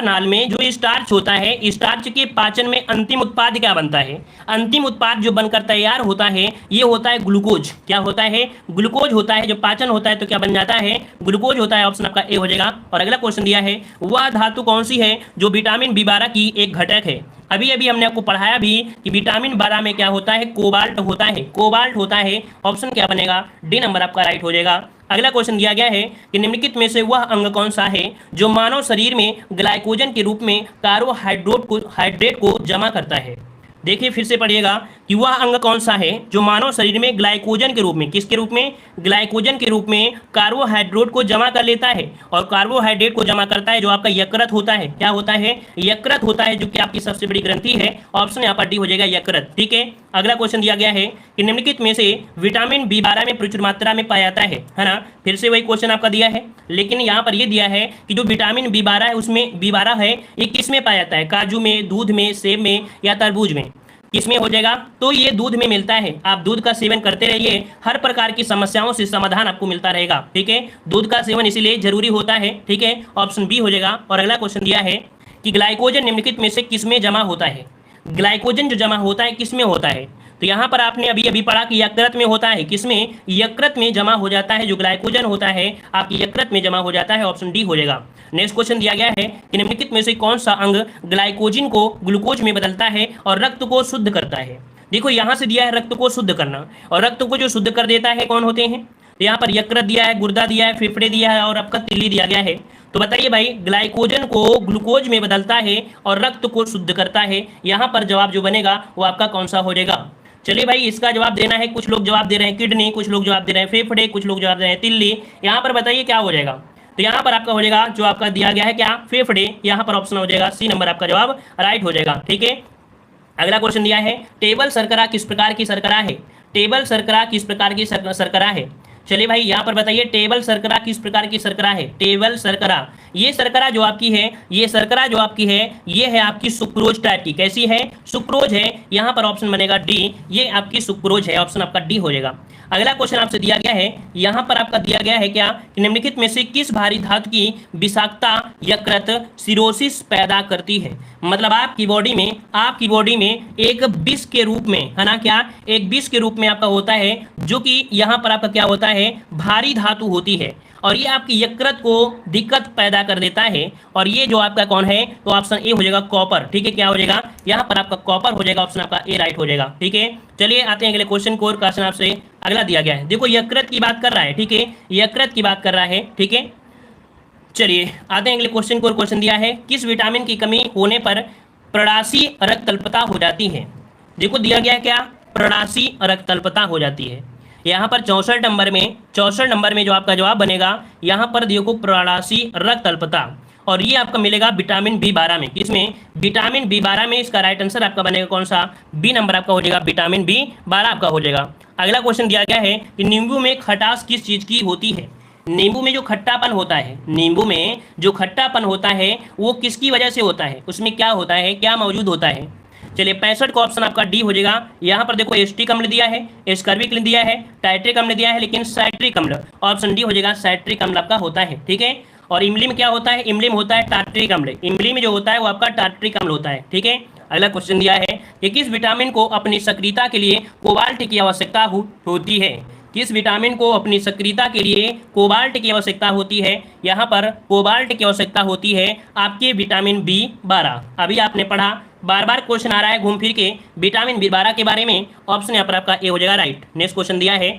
नाल में जो स्टार्च होता है, स्टार्च के पाचन में अंतिम उत्पाद क्या बनता है? अंतिम उत्पाद जो बनकर तैयार होता है ये होता है ग्लूकोज। क्या होता है? ग्लूकोज होता है। जो पाचन होता है तो क्या बन जाता है, ग्लूकोज होता है, ऑप्शन आपका ए हो जाएगा। और अगला क्वेश्चन दिया है वह धातु कौन सी है जो विटामिन बी12 की एक घटक है? अभी अभी हमने आपको पढ़ाया भी कि विटामिन 12 में क्या होता है, कोबाल्ट होता है, कोबाल्ट होता है। ऑप्शन क्या बनेगा, डी नंबर आपका राइट हो जाएगा। अगला क्वेश्चन दिया गया है कि निम्नलिखित में से वह अंग कौन सा है जो मानव शरीर में ग्लाइकोजन के रूप में कार्बोहाइड्रेट को जमा करता है। देखिए फिर से पढ़िएगा कि वह अंग कौन सा है जो मानव शरीर में ग्लाइकोजन के रूप में, किसके रूप में, ग्लाइकोजन के रूप में कार्बोहाइड्रेट को जमा कर लेता है। और कार्बोहाइड्रेट को जमा करता है जो आपका यकृत होता है। क्या होता है, यकृत होता है, जो कि आपकी सबसे बड़ी ग्रंथि है। ऑप्शन यहाँ पर डी हो जाएगा, यकृत। ठीक है। अगला क्वेश्चन दिया गया है कि निम्नलिखित में से विटामिन B12 में प्रचुर मात्रा में पाया जाता है ना। फिर से वही क्वेश्चन आपका दिया है, लेकिन यहाँ पर यह दिया है कि जो विटामिन B12 है उसमें B12 है, ये किस में पाया जाता है, काजू में, दूध में, सेब में या तरबूज में, किसमें हो जाएगा, तो ये दूध में मिलता है। आप दूध का सेवन करते रहिए, हर प्रकार की समस्याओं से समाधान आपको मिलता रहेगा। ठीक है, दूध का सेवन इसीलिए जरूरी होता है। ठीक है, ऑप्शन बी हो जाएगा। और अगला क्वेश्चन दिया है कि ग्लाइकोजन निम्नलिखित में से किसमें जमा होता है। ग्लाइकोजन जो जमा होता है किसमें होता है, तो यहाँ पर आपने अभी अभी पढ़ा कि यकृत में होता है। किसमें, यकृत में जमा हो जाता है। जो ग्लाइकोजन होता है आपकी यकृत में जमा हो जाता है। ऑप्शन डी हो जाएगा। नेक्स्ट क्वेश्चन दिया गया है कि निम्नलिखित में से कौन सा अंग ग्लाइकोजन को ग्लूकोज में बदलता है और रक्त को शुद्ध करता है। देखो यहाँ से दिया है रक्त को शुद्ध करना, और रक्त को जो शुद्ध कर देता है कौन होते हैं, तो यहाँ पर यकृत दिया है, गुर्दा दिया है, फेफड़े दिया है और आपका तिल्ली दिया गया है। तो बताइए भाई, ग्लाइकोजन को ग्लूकोज में बदलता है और रक्त को शुद्ध करता है। यहाँ पर जवाब जो बनेगा वो आपका कौन सा हो जाएगा। चलिए भाई, इसका जवाब देना है। कुछ लोग जवाब दे रहे हैं किडनी, कुछ लोग जवाब दे रहे हैं फेफड़े, कुछ लोग जवाब दे रहे हैं तिल्ली। यहाँ पर बताइए क्या हो जाएगा, तो यहाँ पर आपका हो जाएगा जो आपका दिया गया है क्या, फेफड़े। यहाँ पर ऑप्शन हो जाएगा सी नंबर आपका जवाब राइट हो जाएगा। ठीक है। अगला क्वेश्चन दिया है टेबल शर्करा किस प्रकार की शर्करा है। टेबल शर्करा किस प्रकार की शर्करा है। चलिए भाई, यहाँ पर बताइए टेबल शर्करा किस प्रकार की शर्करा है। टेबल शर्करा, ये शर्करा जो आपकी है, ये शर्करा जो आपकी है, ये है आपकी सुक्रोज टाइप की। कैसी है, सुक्रोज है। यहाँ पर ऑप्शन बनेगा डी, ये आपकी सुक्रोज है। ऑप्शन आपका डी हो जाएगा। अगला क्वेश्चन आपसे दिया गया है, यहाँ पर आपका दिया गया है क्या, कि निम्नलिखित में से किस भारी धातु की विषाक्तता यकृत सिरोसिस पैदा करती है। मतलब आपकी बॉडी में एक विष के रूप में, है ना, क्या एक विष के रूप में आपका होता है, जो कि यहाँ पर आपका क्या होता है, भारी धातु होती है, और ये आपकी यकृत को दिक्कत पैदा कर देता है। और ये जो आपका कौन है, तो ऑप्शन ए हो जाएगा कॉपर। ठीक है, क्या हो जाएगा, यहाँ पर आपका कॉपर हो जाएगा। ऑप्शन आपका ए राइट हो जाएगा। ठीक है, चलिए आते हैं अगले क्वेश्चन को। और क्वेश्चन आपसे अगला दिया गया है, देखो यकृत की बात कर रहा है। ठीक है, यकृत की बात कर रहा है। ठीक है, चलिए आते हैं अगले क्वेश्चन को। और क्वेश्चन दिया है किस विटामिन की कमी होने पर प्रणाशी रक्तल्पता हो जाती है। देखो दिया गया है क्या, प्रणाशी रक्तल्पता हो जाती है। यहाँ पर 64 नंबर में जो आपका जवाब बनेगा, यहाँ पर देखो प्रणाशी रक्तल्पता, और ये आपका मिलेगा विटामिन B12 में। किसमें, विटामिन B12 में। इसका राइट आंसर आपका बनेगा कौन सा, बी नंबर आपका हो जाएगा, विटामिन B12 आपका हो जाएगा। अगला क्वेश्चन दिया गया है कि नींबू में खटास किस चीज की होती है। नींबू में जो खट्टापन होता है, नींबू में जो खट्टापन होता है वो किसकी वजह से होता है, उसमें क्या होता है, क्या मौजूद होता है। चलिए 65 का ऑप्शन आपका डी हो जाएगा। यहाँ पर देखो एस्टिक अम्ल दिया है, एस्कर्बिक अम्ल दिया है, टाइट्रिक अम्ल दिया है, लेकिन साइट्रिक अम्ल, ऑप्शन डी हो जाएगा, साइट्रिक अम्ल आपका होता है। ठीक है, और इमली में क्या होता है, इमली में होता है टार्ट्रिक अम्ल। इमली में जो होता है वो आपका टार्ट्रिक अम्ल होता है। ठीक है। अगला क्वेश्चन दिया है कि किस विटामिन को अपनी सक्रियता के लिए कोबाल्ट की आवश्यकता होती है। किस विटामिन को अपनी सक्रियता के लिए कोबाल्ट की आवश्यकता होती है। यहाँ पर कोबाल्ट की आवश्यकता होती है आपके विटामिन B12। अभी आपने पढ़ा, बार बार क्वेश्चन आ रहा है घूम फिर के विटामिन B12 के बारे में। ऑप्शन यहाँ पर आपका ए हो जाएगा राइट। नेक्स्ट क्वेश्चन दिया है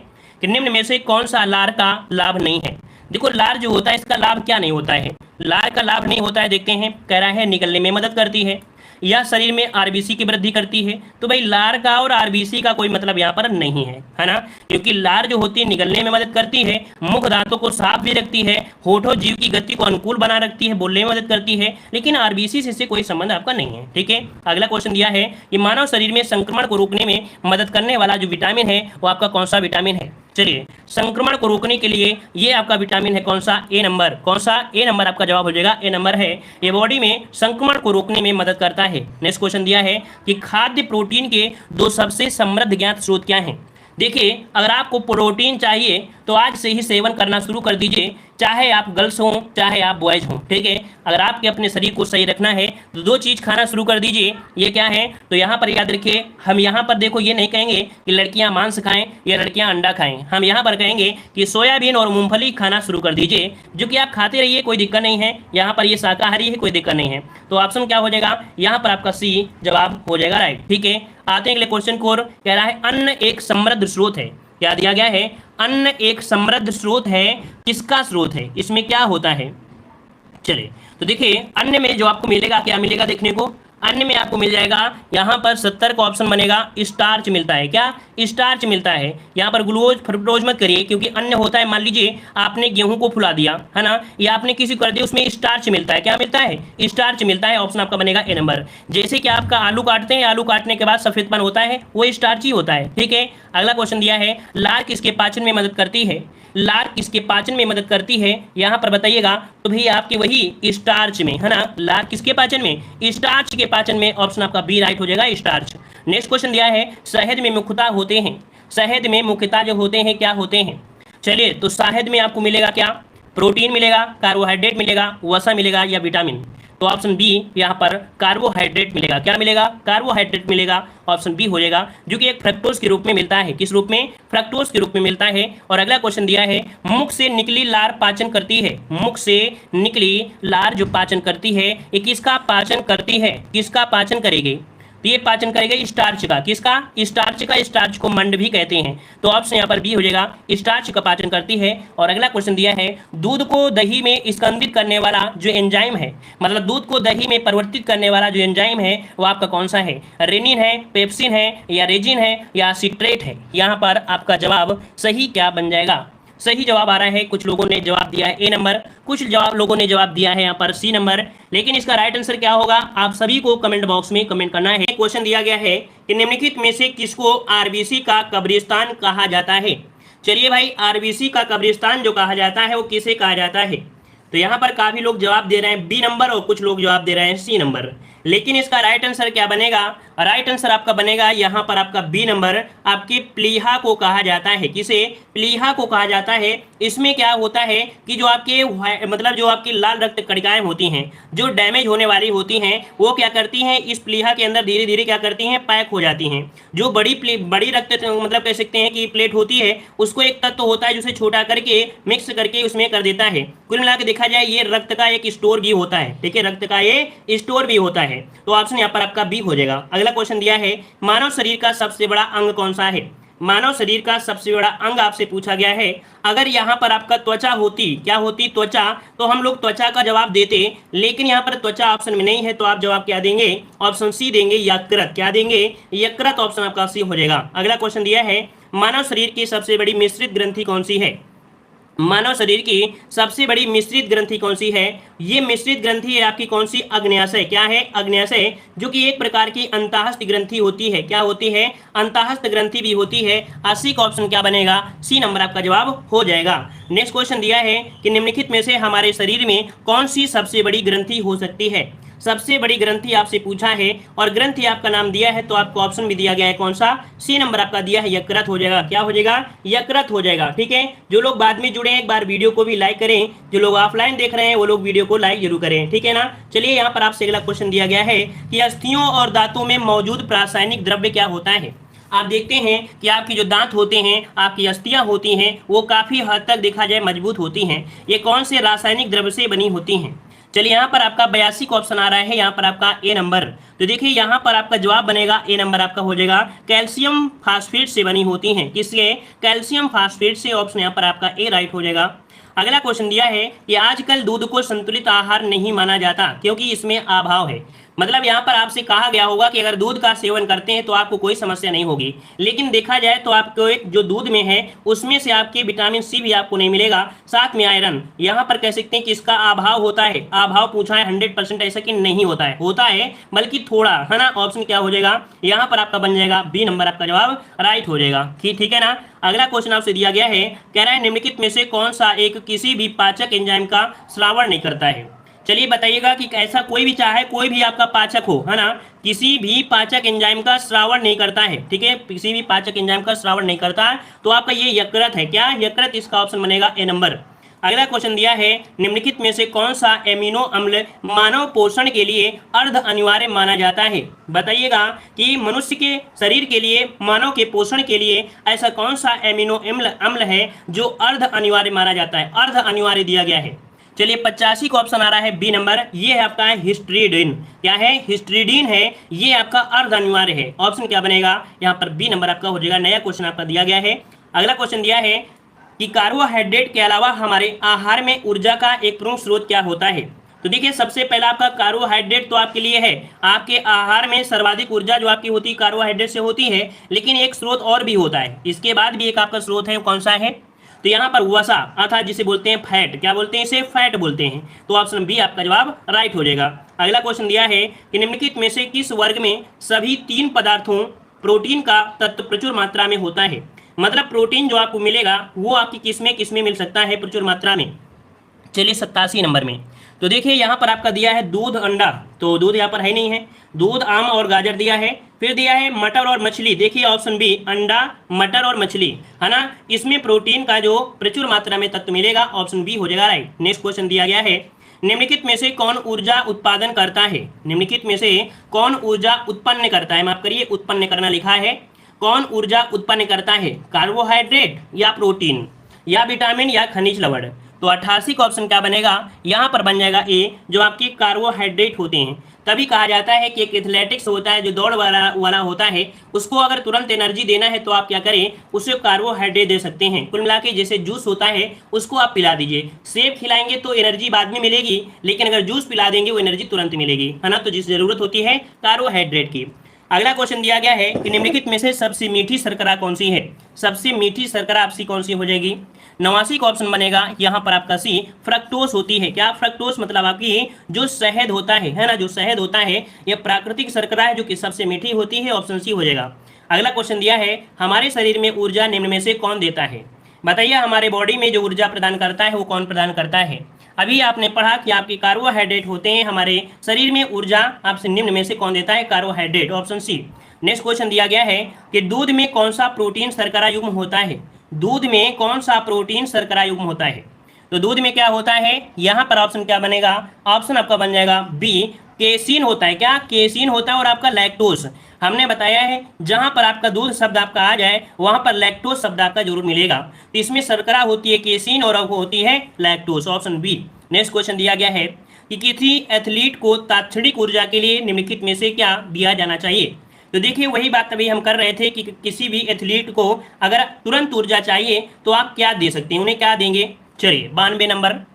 कि निम्न में से कौन सा लार का लाभ नहीं है। देखो लार जो होता है इसका लाभ क्या नहीं होता है, लार का लाभ नहीं होता है। देखते हैं, कह रहा है निकलने में मदद करती है, या शरीर में आरबीसी की वृद्धि करती है। तो भाई लार का और आरबीसी का कोई मतलब यहाँ पर नहीं है ना, क्योंकि लार जो होती है निगलने में मदद करती है, मुख दांतों को साफ भी रखती है, होठों जीव की गति को अनुकूल बना रखती है, बोलने में मदद करती है, लेकिन आरबीसी से इससे कोई संबंध आपका नहीं है। ठीक है। अगला क्वेश्चन दिया है कि मानव शरीर में संक्रमण को रोकने में मदद करने वाला जो विटामिन है वो आपका कौन सा विटामिन है। चलिए, संक्रमण को रोकने के लिए ये आपका विटामिन है कौन सा, ए नंबर। कौन सा, ए नंबर आपका जवाब हो जाएगा, ए नंबर है। ये बॉडी में संक्रमण को रोकने में मदद करता है। नेक्स्ट क्वेश्चन दिया है कि खाद्य प्रोटीन के दो सबसे समृद्ध ज्ञात स्रोत क्या हैं। देखिए, अगर आपको प्रोटीन चाहिए तो आज से ही सेवन करना शुरू कर दीजिए, चाहे आप गर्ल्स हों चाहे आप बॉयज हों, ठीक है। अगर आपके अपने शरीर को सही रखना है तो दो चीज़ खाना शुरू कर दीजिए। ये क्या है, तो यहाँ पर याद रखिए, हम यहाँ पर देखो ये नहीं कहेंगे कि लड़कियाँ मांस खाएं या लड़कियाँ अंडा खाएं, हम यहाँ पर कहेंगे कि सोयाबीन और मूंगफली खाना शुरू कर दीजिए, जो कि आप खाते रहिए, कोई दिक्कत नहीं है। यहाँ पर ये शाकाहारी है, कोई दिक्कत नहीं है। तो ऑप्शन क्या हो जाएगा, यहाँ पर आपका सी जवाब हो जाएगा राइट, ठीक है। आते हैं अगले क्वेश्चन को। कह रहा है अन्न एक समृद्ध स्रोत है, क्या दिया गया है, अन्न एक समृद्ध स्रोत है, किसका स्रोत है, इसमें क्या होता है। चलिए तो देखिए, अन्न में जो आपको मिलेगा, क्या मिलेगा देखने को, अन्न में आपको मिल जाएगा, यहाँ पर 70 का ऑप्शन बनेगा, स्टार्च मिलता है, क्या स्टार्च मिलता है। यहाँ पर ग्लूकोज फ्रुक्टोज मत करिए, क्योंकि अन्न होता है, मान लीजिए आपने गेहूं को फुला दिया है ना, या आपने किसी कर दिया, उसमें स्टार्च मिलता है, क्या मिलता है, स्टार्च मिलता है। ऑप्शन आपका बनेगा ए नंबर। जैसे कि आपका आलू काटते हैं, आलू काटने के बाद सफेदपन होता है, वो स्टार्च ही होता है, ठीक है। अगला क्वेश्चन दिया है, लार किसके पाचन में मदद करती है, लार किसके पाचन में मदद करती है, यहाँ पर बताइएगा। तो भैया आपके वही स्टार्च में, है ना, लार किसके पाचन में, स्टार्च के पाचन में। ऑप्शन आपका बी राइट हो जाएगा, स्टार्च। नेक्स्ट क्वेश्चन दिया है, शहद में मुख्यतः होते हैं, शहद में मुख्यतः जो होते हैं क्या होते हैं। चलिए तो शहद में आपको मिलेगा क्या, प्रोटीन मिलेगा, कार्बोहाइड्रेट मिलेगा, वसा मिलेगा या विटामिन। तो ऑप्शन बी यहाँ पर कार्बोहाइड्रेट मिलेगा, क्या मिलेगा, कार्बोहाइड्रेट मिलेगा। ऑप्शन बी हो जाएगा, जो कि एक फ्रक्टोज के रूप में मिलता है, किस रूप में, फ्रक्टोज के रूप में मिलता है। और अगला क्वेश्चन दिया है, मुख से निकली लार पाचन करती है, मुख से निकली लार जो पाचन करती है, ये किसका पाचन करती है, किसका पाचन करेगी, तो ये पाचन करेगा स्टार्च का, किसका, स्टार्च का। स्टार्च को मंड भी कहते हैं। तो ऑप्शन यहाँ पर बी हो जाएगा, स्टार्च का पाचन करती है। और अगला क्वेश्चन दिया है, दूध को दही में स्कंदित करने वाला जो एंजाइम है, मतलब दूध को दही में परिवर्तित करने वाला जो एंजाइम है वो आपका कौन सा है, रेनिन है, पेप्सिन है या रेजिन है या सिट्रेट है। यहाँ पर आपका जवाब सही क्या बन जाएगा। सही जवाब आ रहा है, कुछ लोगों ने जवाब दिया है ए नंबर, कुछ लोगों ने जवाब दिया है यहाँ पर सी नंबर। लेकिन इसका राइट आंसर क्या होगा, आप सभी को कमेंट बॉक्स में कमेंट करना है। क्वेश्चन दिया गया है कि निम्नलिखित में से किसको आरबीसी का कब्रिस्तान कहा जाता है। चलिए भाई, आरबीसी का कब्रिस्तान जो कहा जाता है वो किसे कहा जाता है। तो यहाँ पर काफी लोग जवाब दे रहे हैं बी नंबर और कुछ लोग जवाब दे रहे हैं सी नंबर। लेकिन इसका राइट आंसर क्या बनेगा, राइट आंसर आपका बनेगा यहाँ पर आपका बी नंबर, आपकी प्लीहा को कहा जाता है। किसे, प्लीहा को कहा जाता है। इसमें क्या होता है कि जो आपके मतलब जो आपकी लाल रक्त कणिकाएं होती हैं, जो डैमेज होने वाली होती हैं, वो क्या करती हैं, इस प्लीहा के अंदर धीरे धीरे क्या करती हैं, पैक हो जाती हैं। जो बड़ी रक्त मतलब कह सकते हैं कि प्लेट होती है, उसको एक तत्व होता है जिसे छोटा करके मिक्स करके उसमें कर देता है। कुल मिला के देखा जाए ये रक्त का एक स्टोर भी होता है, ठीक है, रक्त का ये स्टोर भी होता है। तो ऑप्शन यहाँ पर आपका बी हो जाएगा। अगला क्वेश्चन दिया है, मानव शरीर का सबसे बड़ा अंग कौन सा है। मानव शरीर का सबसे बड़ा अंग आपसे पूछा गया है। अगर यहाँ पर आपका त्वचा होती, क्या होती, त्वचा, तो हम लोग त्वचा का जवाब देते, लेकिन यहाँ पर त्वचा ऑप्शन में नहीं है, तो आप जवाब क्या देंगे, ऑप्शन सी देंगे, यकृत। क्या देंगे, यकृत। ऑप्शन आपका सी हो जाएगा। अगला क्वेश्चन दिया है, मानव शरीर की सबसे बड़ी मिश्रित ग्रंथि कौन सी है। मानव शरीर की सबसे बड़ी मिश्रित ग्रंथि कौन सी है। ये मिश्रित ग्रंथि है आपकी कौन सी, अग्न्याशय। क्या है, अग्न्याशय, जो कि एक प्रकार की अंतःस्थ ग्रंथि होती है। क्या होती है, अंतःस्थ ग्रंथि भी होती है। 80 का ऑप्शन क्या बनेगा, सी नंबर आपका जवाब हो जाएगा। नेक्स्ट क्वेश्चन दिया है कि निम्नलिखित में से हमारे शरीर में कौन सी सबसे बड़ी ग्रंथि हो सकती है। सबसे बड़ी ग्रंथि आपसे पूछा है और ग्रंथि आपका नाम दिया है, तो आपको ऑप्शन भी दिया गया है कौन सा, सी नंबर आपका दिया है, यकृत हो जाएगा। क्या हो जाएगा, यकृत हो जाएगा। ठीक है, जो लोग बाद में जुड़े हैं एक बार वीडियो को भी लाइक करें, जो लोग ऑफलाइन देख रहे हैं वो लोग वीडियो को लाइक जरूर करें, ठीक है ना। चलिए यहाँ पर आपसे अगला क्वेश्चन दिया गया है कि अस्थियों और दांतों में मौजूद रासायनिक द्रव्य क्या होता है। आप देखते हैं कि आपकी जो दांत होते हैं, आपकी अस्थियां होती हैं, वो काफी हद तक देखा जाए मजबूत होती हैं। ये कौन से रासायनिक द्रव्य से बनी होती हैं। चलिए यहाँ पर आपका 82 का ऑप्शन आ रहा है, यहाँ पर आपका ए नंबर। तो देखिए यहाँ पर आपका जवाब बनेगा ए नंबर आपका हो जाएगा, कैल्शियम फास्फेट से बनी होती हैं। किससे, कैल्शियम फास्फेट से। ऑप्शन यहाँ पर आपका ए राइट हो जाएगा। अगला क्वेश्चन दिया है कि आजकल दूध को संतुलित आहार नहीं माना जाता क्योंकि इसमें अभाव है। मतलब यहाँ पर आपसे कहा गया होगा कि अगर दूध का सेवन करते हैं तो आपको कोई समस्या नहीं होगी, लेकिन देखा जाए तो आपको जो दूध में है उसमें से आपके विटामिन सी भी आपको नहीं मिलेगा, साथ में आयरन। यहाँ पर कह सकते हैं कि इसका अभाव होता है। अभाव पूछा है 100% ऐसा कि नहीं होता है, होता है बल्कि थोड़ा, है ना। ऑप्शन क्या हो जाएगा, यहाँ पर आपका बन जाएगा बी नंबर आपका जवाब राइट हो जाएगा। ठीक है ना। अगला क्वेश्चन आपसे दिया गया है, कह रहा है निम्नलिखित में से कौन सा एक किसी भी पाचक एंजाइम का श्रावण नहीं करता है। चलिए बताइएगा कि ऐसा कोई भी चाहे कोई भी आपका पाचक हो, है ना, किसी भी पाचक एंजाइम का श्रावण नहीं करता है, ठीक है, किसी भी पाचक एंजाइम का श्रावण नहीं करता है, तो आपका ये यकृत है। क्या यकृत? इसका ऑप्शन बनेगा ए नंबर। अगला क्वेश्चन दिया है, निम्नलिखित में से कौन सा एमिनो अम्ल मानव पोषण के लिए अर्ध अनिवार्य माना जाता है? बताइएगा कि मनुष्य के शरीर के लिए, मानव के पोषण के लिए ऐसा कौन सा एमिनो अम्ल है जो अर्ध अनिवार्य माना जाता है? अर्ध अनिवार्य दिया गया है। चलिए 85 का ऑप्शन आ रहा है बी नंबर, ये है आपका हिस्ट्रीडिन। क्या है? हिस्ट्रीडिन है, ये आपका अर्ध अनिवार्य है। ऑप्शन क्या बनेगा यहाँ पर? बी नंबर आपका हो जाएगा। नया क्वेश्चन आपका दिया गया है। अगला क्वेश्चन दिया है कि कार्बोहाइड्रेट के अलावा हमारे आहार में ऊर्जा का एक प्रमुख स्रोत क्या होता है? तो देखिए सबसे पहला आपका कार्बोहाइड्रेट तो आपके लिए है, आपके आहार में सर्वाधिक ऊर्जा जो आपकी होती है कार्बोहाइड्रेट से होती है, लेकिन एक स्रोत और भी होता है, इसके बाद भी एक आपका स्रोत है, कौन सा है? तो यहाँ पर वसा अर्थात जिसे बोलते हैं फैट, क्या बोलते हैं इसे? फैट बोलते हैं। तो ऑप्शन बी आपका जवाब राइट हो जाएगा। अगला क्वेश्चन दिया है कि निम्नलिखित में से किस वर्ग में सभी 3 पदार्थों प्रोटीन का तत्व प्रचुर मात्रा में होता है? मतलब प्रोटीन जो आपको मिलेगा वो आपकी किस में मिल सकता है प्रचुर मात्रा में? चलिए 87 नंबर में। तो देखिए यहाँ पर आपका दिया है दूध अंडा, तो दूध यहाँ पर है नहीं है, दूध आम और गाजर दिया है, फिर दिया है मटर और मछली। देखिए ऑप्शन बी अंडा, मटर और मछली, है ना, इसमें प्रोटीन का जो प्रचुर मात्रा में तत्व मिलेगा, ऑप्शन बी हो जाएगा राइट। नेक्स्ट क्वेश्चन दिया गया है, निम्नलिखित में से कौन ऊर्जा उत्पादन करता है? निम्नलिखित में से कौन ऊर्जा उत्पन्न करता है? माफ करिए, उत्पन्न करना लिखा है। कौन ऊर्जा उत्पन्न करता है? कार्बोहाइड्रेट या प्रोटीन या विटामिन या खनिज लवण? तो 88 का ऑप्शन क्या बनेगा यहाँ पर? बन जाएगा ए, जो आपके कार्बोहाइड्रेट होते हैं। तभी कहा जाता है कि एक एथलेटिक्स होता है जो दौड़ वाला होता है, उसको अगर तुरंत एनर्जी देना है तो आप क्या करें, उसे कार्बोहाइड्रेट दे सकते हैं। कुल मिला के जैसे जूस होता है उसको आप पिला दीजिए, सेब खिलाएंगे तो एनर्जी बाद में मिलेगी, लेकिन अगर जूस पिला देंगे वो एनर्जी तुरंत मिलेगी, है ना। तो जिस जरूरत होती है कार्बोहाइड्रेट की। अगला क्वेश्चन दिया गया है कि निम्नलिखित में से सबसे मीठी शर्करा कौन सी है? सबसे मीठी शर्करा आपसी कौन सी हो जाएगी? 89 का ऑप्शन बनेगा यहाँ पर आपका सी, फ्रक्टोस होती है। क्या? फ्रक्टोस मतलब आपकी जो शहद होता है ना, जो शहद होता है यह प्राकृतिक शर्करा है जो कि सबसे मीठी होती है, ऑप्शन सी हो जाएगा। अगला क्वेश्चन दिया है, हमारे शरीर में ऊर्जा निम्न में से कौन देता है? बताइए हमारे बॉडी में जो ऊर्जा प्रदान करता है वो कौन प्रदान करता है? अभी आपने पढ़ा कि आपके कार्बोहाइड्रेट होते हैं, हमारे शरीर में ऊर्जा आपसे निम्न में से कौन देता है? Carbohydrate, option C. Next question दिया गया है कि दूध में कौन सा प्रोटीन शर्करा युग्म होता है? दूध में कौन सा प्रोटीन शर्करा युग्म होता है? तो दूध में क्या होता है यहाँ पर? ऑप्शन क्या बनेगा? ऑप्शन आपका बन जाएगा बी, केसीन होता है। क्या? केसीन होता है। और आपका लैक्टोस, हमने बताया है जहां पर आपका दूध शब्द आपका आ जाए वहां पर लैक्टोस शब्द आपका जरूर मिलेगा। तो इसमें शर्करा होती है केसीन और वो होती है lactose, option B. Next question दिया गया है कि किसी एथलीट को तात्क्षणिक ऊर्जा के लिए निम्नलिखित में से क्या दिया जाना चाहिए? तो देखिए वही बात अभी हम कर रहे थे कि किसी भी एथलीट को अगर तुरंत ऊर्जा चाहिए तो आप क्या दे सकते हैं, उन्हें क्या देंगे? चलिए 92 नंबर।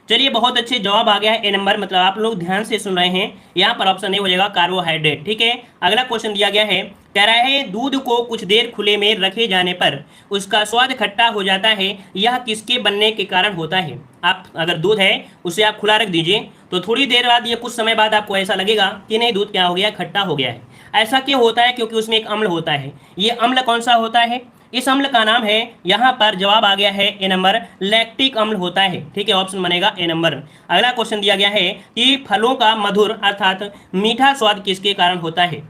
चलिए बहुत अच्छे जवाब आ गया है ए नंबर, मतलब आप लोग ध्यान से सुन रहे हैं। यहाँ पर ऑप्शन ए हो जाएगा कार्बोहाइड्रेट, ठीक है। अगला क्वेश्चन दिया गया है, कह रहा है दूध को कुछ देर खुले में रखे जाने पर उसका स्वाद खट्टा हो जाता है, यह किसके बनने के कारण होता है? आप अगर दूध है उसे आप खुला रख दीजिए तो थोड़ी देर बाद या कुछ समय बाद आपको ऐसा लगेगा कि नहीं दूध क्या हो गया, खट्टा हो गया है। ऐसा क्यों होता है? क्योंकि उसमें एक अम्ल होता है। ये अम्ल कौन सा होता है? इस अम्ल का नाम है, यहाँ पर जवाब आ गया है ए नंबर, लैक्टिक अम्ल होता है, ठीक है। ऑप्शन बनेगा ए नंबर। अगला क्वेश्चन दिया गया है कि फलों का मधुर अर्थात मीठा स्वाद किसके कारण होता है?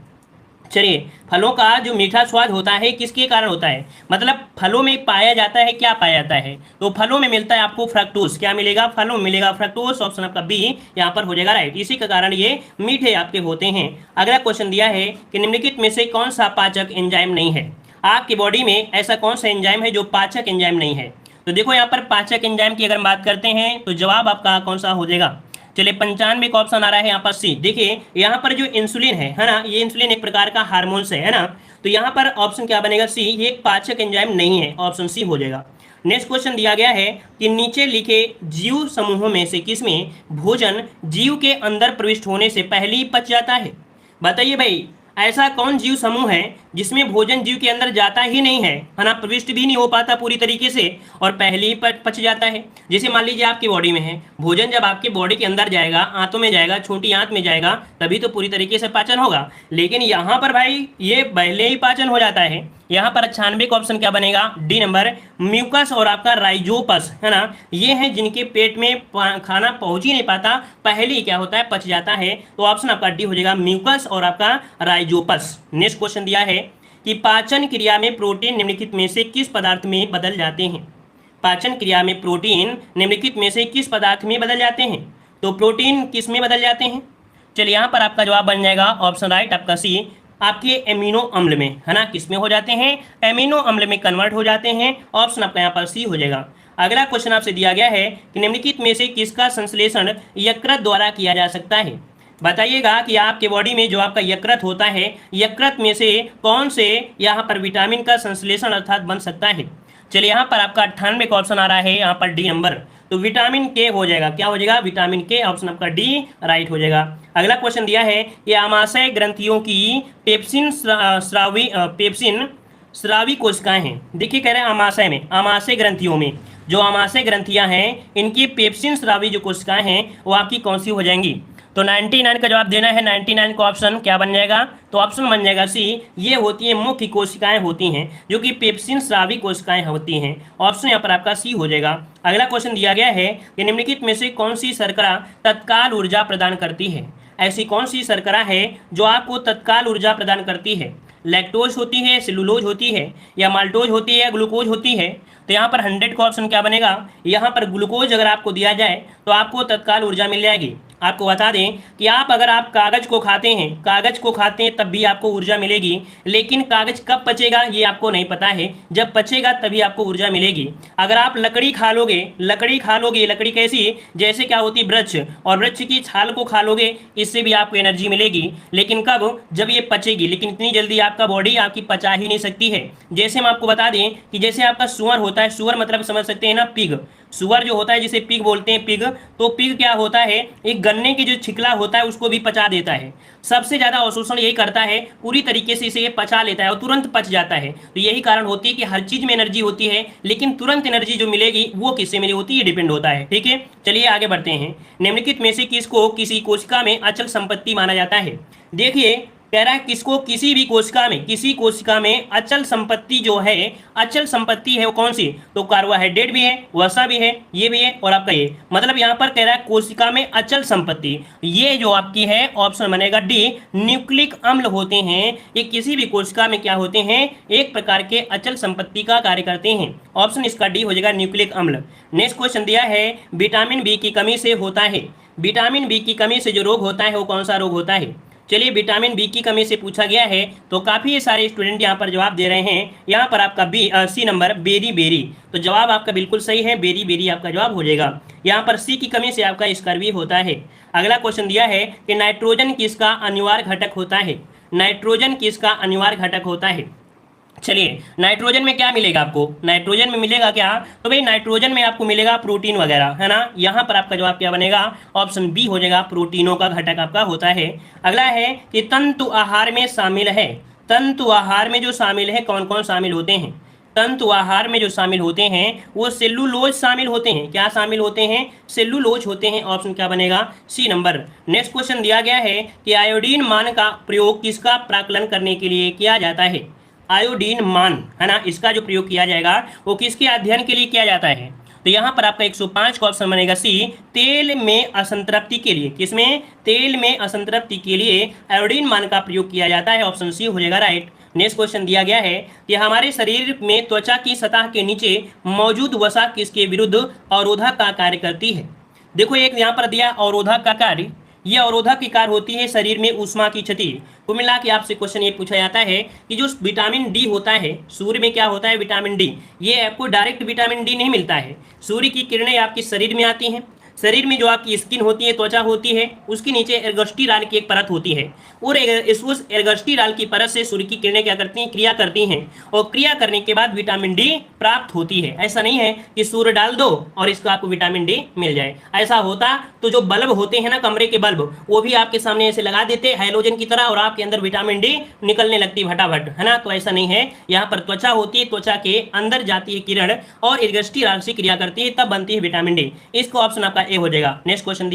चलिए फलों का जो मीठा स्वाद होता है किसके कारण होता है? मतलब फलों में पाया जाता है, क्या पाया जाता है? तो फलों में मिलता है आपको फ्रक्टोस। क्या मिलेगा? फलों में मिलेगा फ्रक्टोस, ऑप्शन आपका बी यहाँ पर हो जाएगा राइट। इसी के कारण ये मीठे आपके होते हैं। अगला क्वेश्चन दिया है कि निम्नलिखित में से कौन सा पाचक एंजाइम नहीं है? आपकी बॉडी में ऐसा कौन सा एंजाइम है जो पाचक एंजाइम नहीं है? तो देखो यहाँ पर पाचक एंजाइम की अगर हम बात करते हैं तो जवाब आपका कौन सा हो जाएगा? चलिए 95 का ऑप्शन आ रहा है यहाँ पर सी। देखिए यहाँ पर जो इंसुलिन है ना, ये इंसुलिन एक प्रकार का हार्मोन्स है ना, तो यहाँ पर ऑप्शन क्या बनेगा? सी, ये एक पाचक एंजाइम नहीं है, ऑप्शन सी हो जाएगा। नेक्स्ट क्वेश्चन दिया गया है कि नीचे लिखे जीव समूहों में से किसमें भोजन जीव के अंदर प्रविष्ट होने से पहले ही पच जाता है? बताइए भाई, ऐसा कौन जीव समूह है जिसमें भोजन जीव के अंदर जाता ही नहीं है ना, प्रविष्ट भी नहीं हो पाता पूरी तरीके से और पहले ही पच जाता है। जैसे मान लीजिए आपकी बॉडी में है, भोजन जब आपके बॉडी के अंदर जाएगा, आंतों में जाएगा, छोटी आंत में जाएगा, तभी तो पूरी तरीके से पाचन होगा। लेकिन यहाँ पर भाई ये पहले ही पाचन हो जाता है। यहाँ पर 96 का ऑप्शन क्या बनेगा, डी नंबर, म्यूकस और आपका राइजोपस, है ना, ये हैं जिनके पेट में खाना पहुंच ही नहीं पाता, पहले ही क्या होता है, पच जाता है। तो ऑप्शन आपका डी हो जाएगा, म्यूकस और आपका राइजोपस। नेक्स्ट क्वेश्चन दिया है कि पाचन क्रिया में प्रोटीन निम्नलिखित में से किस पदार्थ में बदल जाते हैं। पाचन क्रिया में प्रोटीन निम्नलिखित में से किस पदार्थ में बदल जाते हैं। तो प्रोटीन किस में बदल जाते हैं। चलिए यहाँ पर आपका जवाब बन जाएगा ऑप्शन राइट आपका सी, आपके एमिनो अम्ल में, है ना, किस में हो जाते हैं, एमिनो अम्ल में कन्वर्ट हो जाते हैं। ऑप्शन आपका यहाँ पर सी हो जाएगा। अगला क्वेश्चन आपसे दिया गया है कि निम्नलिखित में से किसका संश्लेषण यकृत द्वारा किया जा सकता है। बताइएगा कि आपके बॉडी में जो आपका यकृत होता है, यकृत में से कौन से यहाँ पर विटामिन का संश्लेषण अर्थात बन सकता है। चलिए यहाँ पर आपका 98 का ऑप्शन आ रहा है, यहाँ पर डी नंबर, तो विटामिन के हो जाएगा, क्या हो जाएगा, विटामिन के। ऑप्शन आपका डी राइट हो जाएगा। अगला क्वेश्चन दिया है कि आमाशय ग्रंथियों की पेप्सिन स्रावी कोशिकाएं हैं। देखिए कह रहे हैं आमाशय में, आमाशय ग्रंथियों में जो आमाशय ग्रंथियां हैं, इनकी पेप्सिन स्रावी जो कोशिकाएं हैं वो आपकी कौन सी हो जाएंगी। तो 99 का जवाब देना है। 99 का ऑप्शन क्या बन जाएगा, तो ऑप्शन बन जाएगा सी, ये होती है मुख्य कोशिकाएं होती हैं जो कि पेप्सिन स्रावी कोशिकाएं होती हैं। ऑप्शन यहाँ पर आपका सी हो जाएगा। अगला क्वेश्चन दिया गया है कि निम्नलिखित में से कौन सी शर्करा तत्काल ऊर्जा प्रदान करती है। ऐसी कौन सी शर्करा है जो आपको तत्काल ऊर्जा प्रदान करती है। लैक्टोज होती है, सेलुलोज होती है, या माल्टोज होती है, या ग्लूकोज होती है। तो यहाँ पर 100 का ऑप्शन क्या बनेगा, यहाँ पर ग्लूकोज अगर आपको दिया जाए तो आपको तत्काल ऊर्जा मिल जाएगी। आपको बता दें कि अगर आप कागज को खाते हैं तब भी आपको ऊर्जा मिलेगी, लेकिन कागज कब पचेगा ये आपको नहीं पता है, जब पचेगा तभी आपको ऊर्जा मिलेगी। अगर आप लकड़ी खा लोगे, लकड़ी कैसी, जैसे क्या होती वृक्ष, और वृक्ष की छाल को खा लोगे, इससे भी आपको एनर्जी मिलेगी, लेकिन कब, जब ये पचेगी। लेकिन इतनी जल्दी आपका बॉडी आपकी पचा ही नहीं सकती है। जैसे हम आपको बता दें कि जैसे आपका सुअर होता है, सुअर मतलब समझ सकते हैं ना, पिग, सुअर जो होता है जिसे पिग बोलते हैं, पिग, तो पिग क्या होता है, एक गन्ने की जो छिकला होता है उसको भी पचा देता है। सबसे ज्यादा अवशोषण यही करता है, पूरी तरीके से इसे ये पचा लेता है और तुरंत पच जाता है। तो यही कारण होती है कि हर चीज में एनर्जी होती है, लेकिन तुरंत एनर्जी जो मिलेगी वो किससे मिली होती है, डिपेंड होता है। ठीक है, चलिए आगे बढ़ते हैं। निम्नलिखित में से किसको किसी कोशिका में अचल संपत्ति माना जाता है। देखिए कह रहा है किसको, किसी कोशिका में अचल संपत्ति जो है, अचल संपत्ति है वो कौन सी, तो कार्बोहाइड्रेट भी है, वसा भी है, ये भी है, और आपका ये, मतलब यहाँ पर कह रहा है कोशिका में अचल संपत्ति, ये जो आपकी है ऑप्शन बनेगा डी, न्यूक्लिक अम्ल होते हैं। ये किसी भी कोशिका में क्या होते हैं, एक प्रकार के अचल संपत्ति का कार्य करते हैं। ऑप्शन इसका डी हो जाएगा, न्यूक्लिक अम्ल। नेक्स्ट क्वेश्चन दिया है विटामिन बी की कमी से होता है। विटामिन बी की कमी से जो रोग होता है वो कौन सा रोग होता है। चलिए विटामिन बी की कमी से पूछा गया है, तो काफ़ी सारे स्टूडेंट यहाँ पर जवाब दे रहे हैं। यहाँ पर आपका सी नंबर, बेरी। तो जवाब आपका बिल्कुल सही है, बेरी आपका जवाब हो जाएगा। यहाँ पर सी की कमी से आपका स्कर्वी होता है। अगला क्वेश्चन दिया है कि नाइट्रोजन किसका अनिवार्य घटक होता है। नाइट्रोजन किसका अनिवार्य घटक होता है। चलिए नाइट्रोजन में क्या मिलेगा आपको, नाइट्रोजन में मिलेगा क्या, तो भाई नाइट्रोजन में आपको मिलेगा प्रोटीन वगैरह, है ना। यहाँ पर आपका जवाब क्या बनेगा, ऑप्शन बी हो जाएगा, प्रोटीनों का घटक आपका होता है। अगला है कि तंतु आहार में शामिल है। तंतु आहार में जो शामिल है, कौन कौन शामिल होते हैं। तंतु आहार में जो शामिल होते हैं वो सेलुलोज शामिल होते हैं। क्या शामिल होते हैं, सेलुलोज होते हैं। ऑप्शन क्या बनेगा, सी नंबर। नेक्स्ट क्वेश्चन दिया गया है कि आयोडीन मान का प्रयोग किसका प्राकलन करने के लिए किया जाता है। आयोडीन मान, है ना, इसका जो प्रयोग किया जाएगा वो किसके अध्ययन के लिए किया जाता है। तो यहाँ पर आपका 105 का ऑप्शन बनेगा सी, तेल में असंतृप्ति के लिए। किसमें, तेल में असंतृप्ति के लिए आयोडीन मान का प्रयोग किया जाता है। ऑप्शन सी हो जाएगा राइट। नेक्स्ट क्वेश्चन दिया गया है कि हमारे शरीर में त्वचा की सतह के नीचे मौजूद वसा किसके विरुद्ध अवरोधक का कार्य करती है। देखो एक यहाँ पर दिया अवरोधक का कार्य, यह अवरोधक की कार्य होती है शरीर में ऊष्मा की क्षति। कुल मिला के आपसे क्वेश्चन ये पूछा जाता है कि जो विटामिन डी होता है, सूर्य में क्या होता है विटामिन डी, ये आपको डायरेक्ट विटामिन डी नहीं मिलता है। सूर्य की किरणें आपके शरीर में आती हैं, शरीर में जो आपकी स्किन होती है, त्वचा होती है, उसके नीचे एर्गोस्टिराल की एक परत होती है और उस एर्गोस्टिराल की परत से सूर्य की किरणें क्या करती हैं, क्रिया करती हैं और क्रिया करने के बाद विटामिन डी प्राप्त होती है। ऐसा नहीं है कि सूर्य डाल दो और इसको आपको विटामिन डी मिल जाए। ऐसा होता तो जो बल्ब होते हैं ना, कमरे के बल्ब, वो भी आपके सामने ऐसे लगा देते हैलोजन की तरह और आपके अंदर विटामिन डी निकलने लगती फटाफट, है ना। तो ऐसा नहीं है, यहाँ पर त्वचा होती है, त्वचा के अंदर जाती है किरण और एर्गोस्टिराल से क्रिया करती है, तब बनती है विटामिन डी। इसको ऑप्शन आपका ए हो जाएगा। नेक्स्ट क्वेश्चन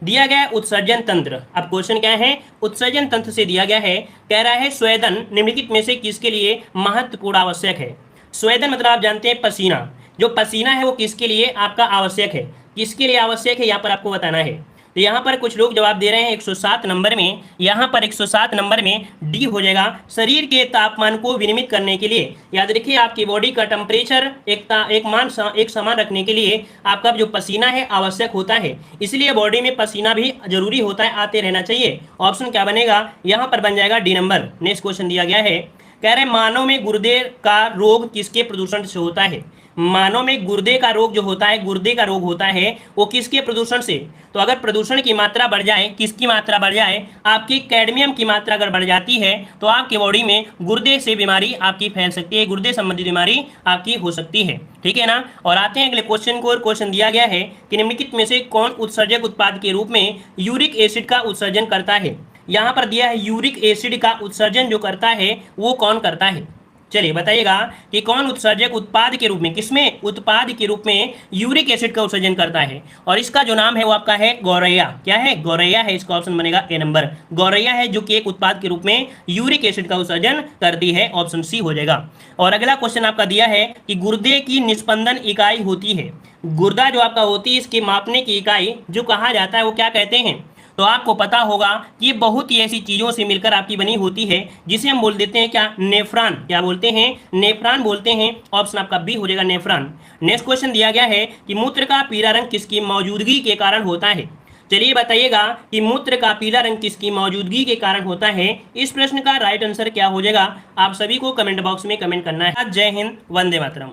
दिया गया उत्सर्जन तंत्र। अब क्वेश्चन क्या है, उत्सर्जन तंत्र से दिया गया है, कह रहा है स्वेदन निम्नलिखित में से किसके लिए महत्वपूर्ण आवश्यक है। स्वेदन मतलब आप जानते हैं पसीना, जो पसीना है वो किसके लिए आपका आवश्यक है, किसके लिए आवश्यक है यहाँ पर आपको बताना है। तो यहाँ पर कुछ लोग जवाब दे रहे हैं 107 नंबर में, यहाँ पर 107 नंबर में डी हो जाएगा, शरीर के तापमान को विनियमित करने के लिए। याद रखिए आपकी बॉडी का टेम्परेचर एक समान रखने के लिए आपका जो पसीना है आवश्यक होता है, इसलिए बॉडी में पसीना भी जरूरी होता है, आते रहना चाहिए। ऑप्शन क्या बनेगा, यहाँ पर बन जाएगा डी नंबर। नेक्स्ट क्वेश्चन दिया गया है, कह रहे मानव में गुर्दे का रोग किसके प्रदूषण से होता है। मानव में गुर्दे का रोग जो होता है, गुर्दे का रोग होता है वो किसके प्रदूषण से। तो अगर प्रदूषण की मात्रा बढ़ जाए, किसकी मात्रा बढ़ जाए, आपकी कैडमियम की मात्रा अगर बढ़ जाती है तो आपकी बॉडी में गुर्दे से बीमारी आपकी फैल सकती है, गुर्दे संबंधी बीमारी आपकी हो सकती है, ठीक है ना। और आते हैं अगले क्वेश्चन को। और क्वेश्चन दिया गया है कि निम्नलिखित में से कौन उत्सर्जक उत्पाद के रूप में यूरिक एसिड का उत्सर्जन करता है। यहाँ पर दिया है यूरिक एसिड का उत्सर्जन जो करता है वो कौन करता है। चलिए बताइएगा कि कौन उत्सर्जक उत्पाद के रूप में, किसमें उत्पाद के रूप में यूरिक एसिड का उत्सर्जन करता है। और इसका जो नाम है वो आपका है गौरैया। क्या है, गौरैया है। इसका ऑप्शन बनेगा ए नंबर, गौरैया है जो कि एक उत्पाद के रूप में यूरिक एसिड का उत्सर्जन करती है, ऑप्शन सी हो जाएगा। और अगला क्वेश्चन आपका दिया है कि गुर्दे की निस्पंदन इकाई होती है। गुर्दा जो आपका होती है इसकी मापने की इकाई जो कहा जाता है वो क्या कहते हैं। तो आपको पता होगा कि ये बहुत ही ऐसी चीज़ों से मिलकर आपकी बनी होती है जिसे हम बोल देते हैं क्या, नेफ्रॉन। क्या बोलते हैं, नेफ्रॉन बोलते हैं। ऑप्शन आपका बी हो जाएगा, नेफ्रॉन। नेक्स्ट क्वेश्चन दिया गया है कि मूत्र का पीला रंग किसकी मौजूदगी के कारण होता है। चलिए बताइएगा कि मूत्र का पीला रंग किसकी मौजूदगी के कारण होता है। इस प्रश्न का राइट आंसर क्या हो जाएगा, आप सभी को कमेंट बॉक्स में कमेंट करना है। जय हिंद, वंदे मातरम।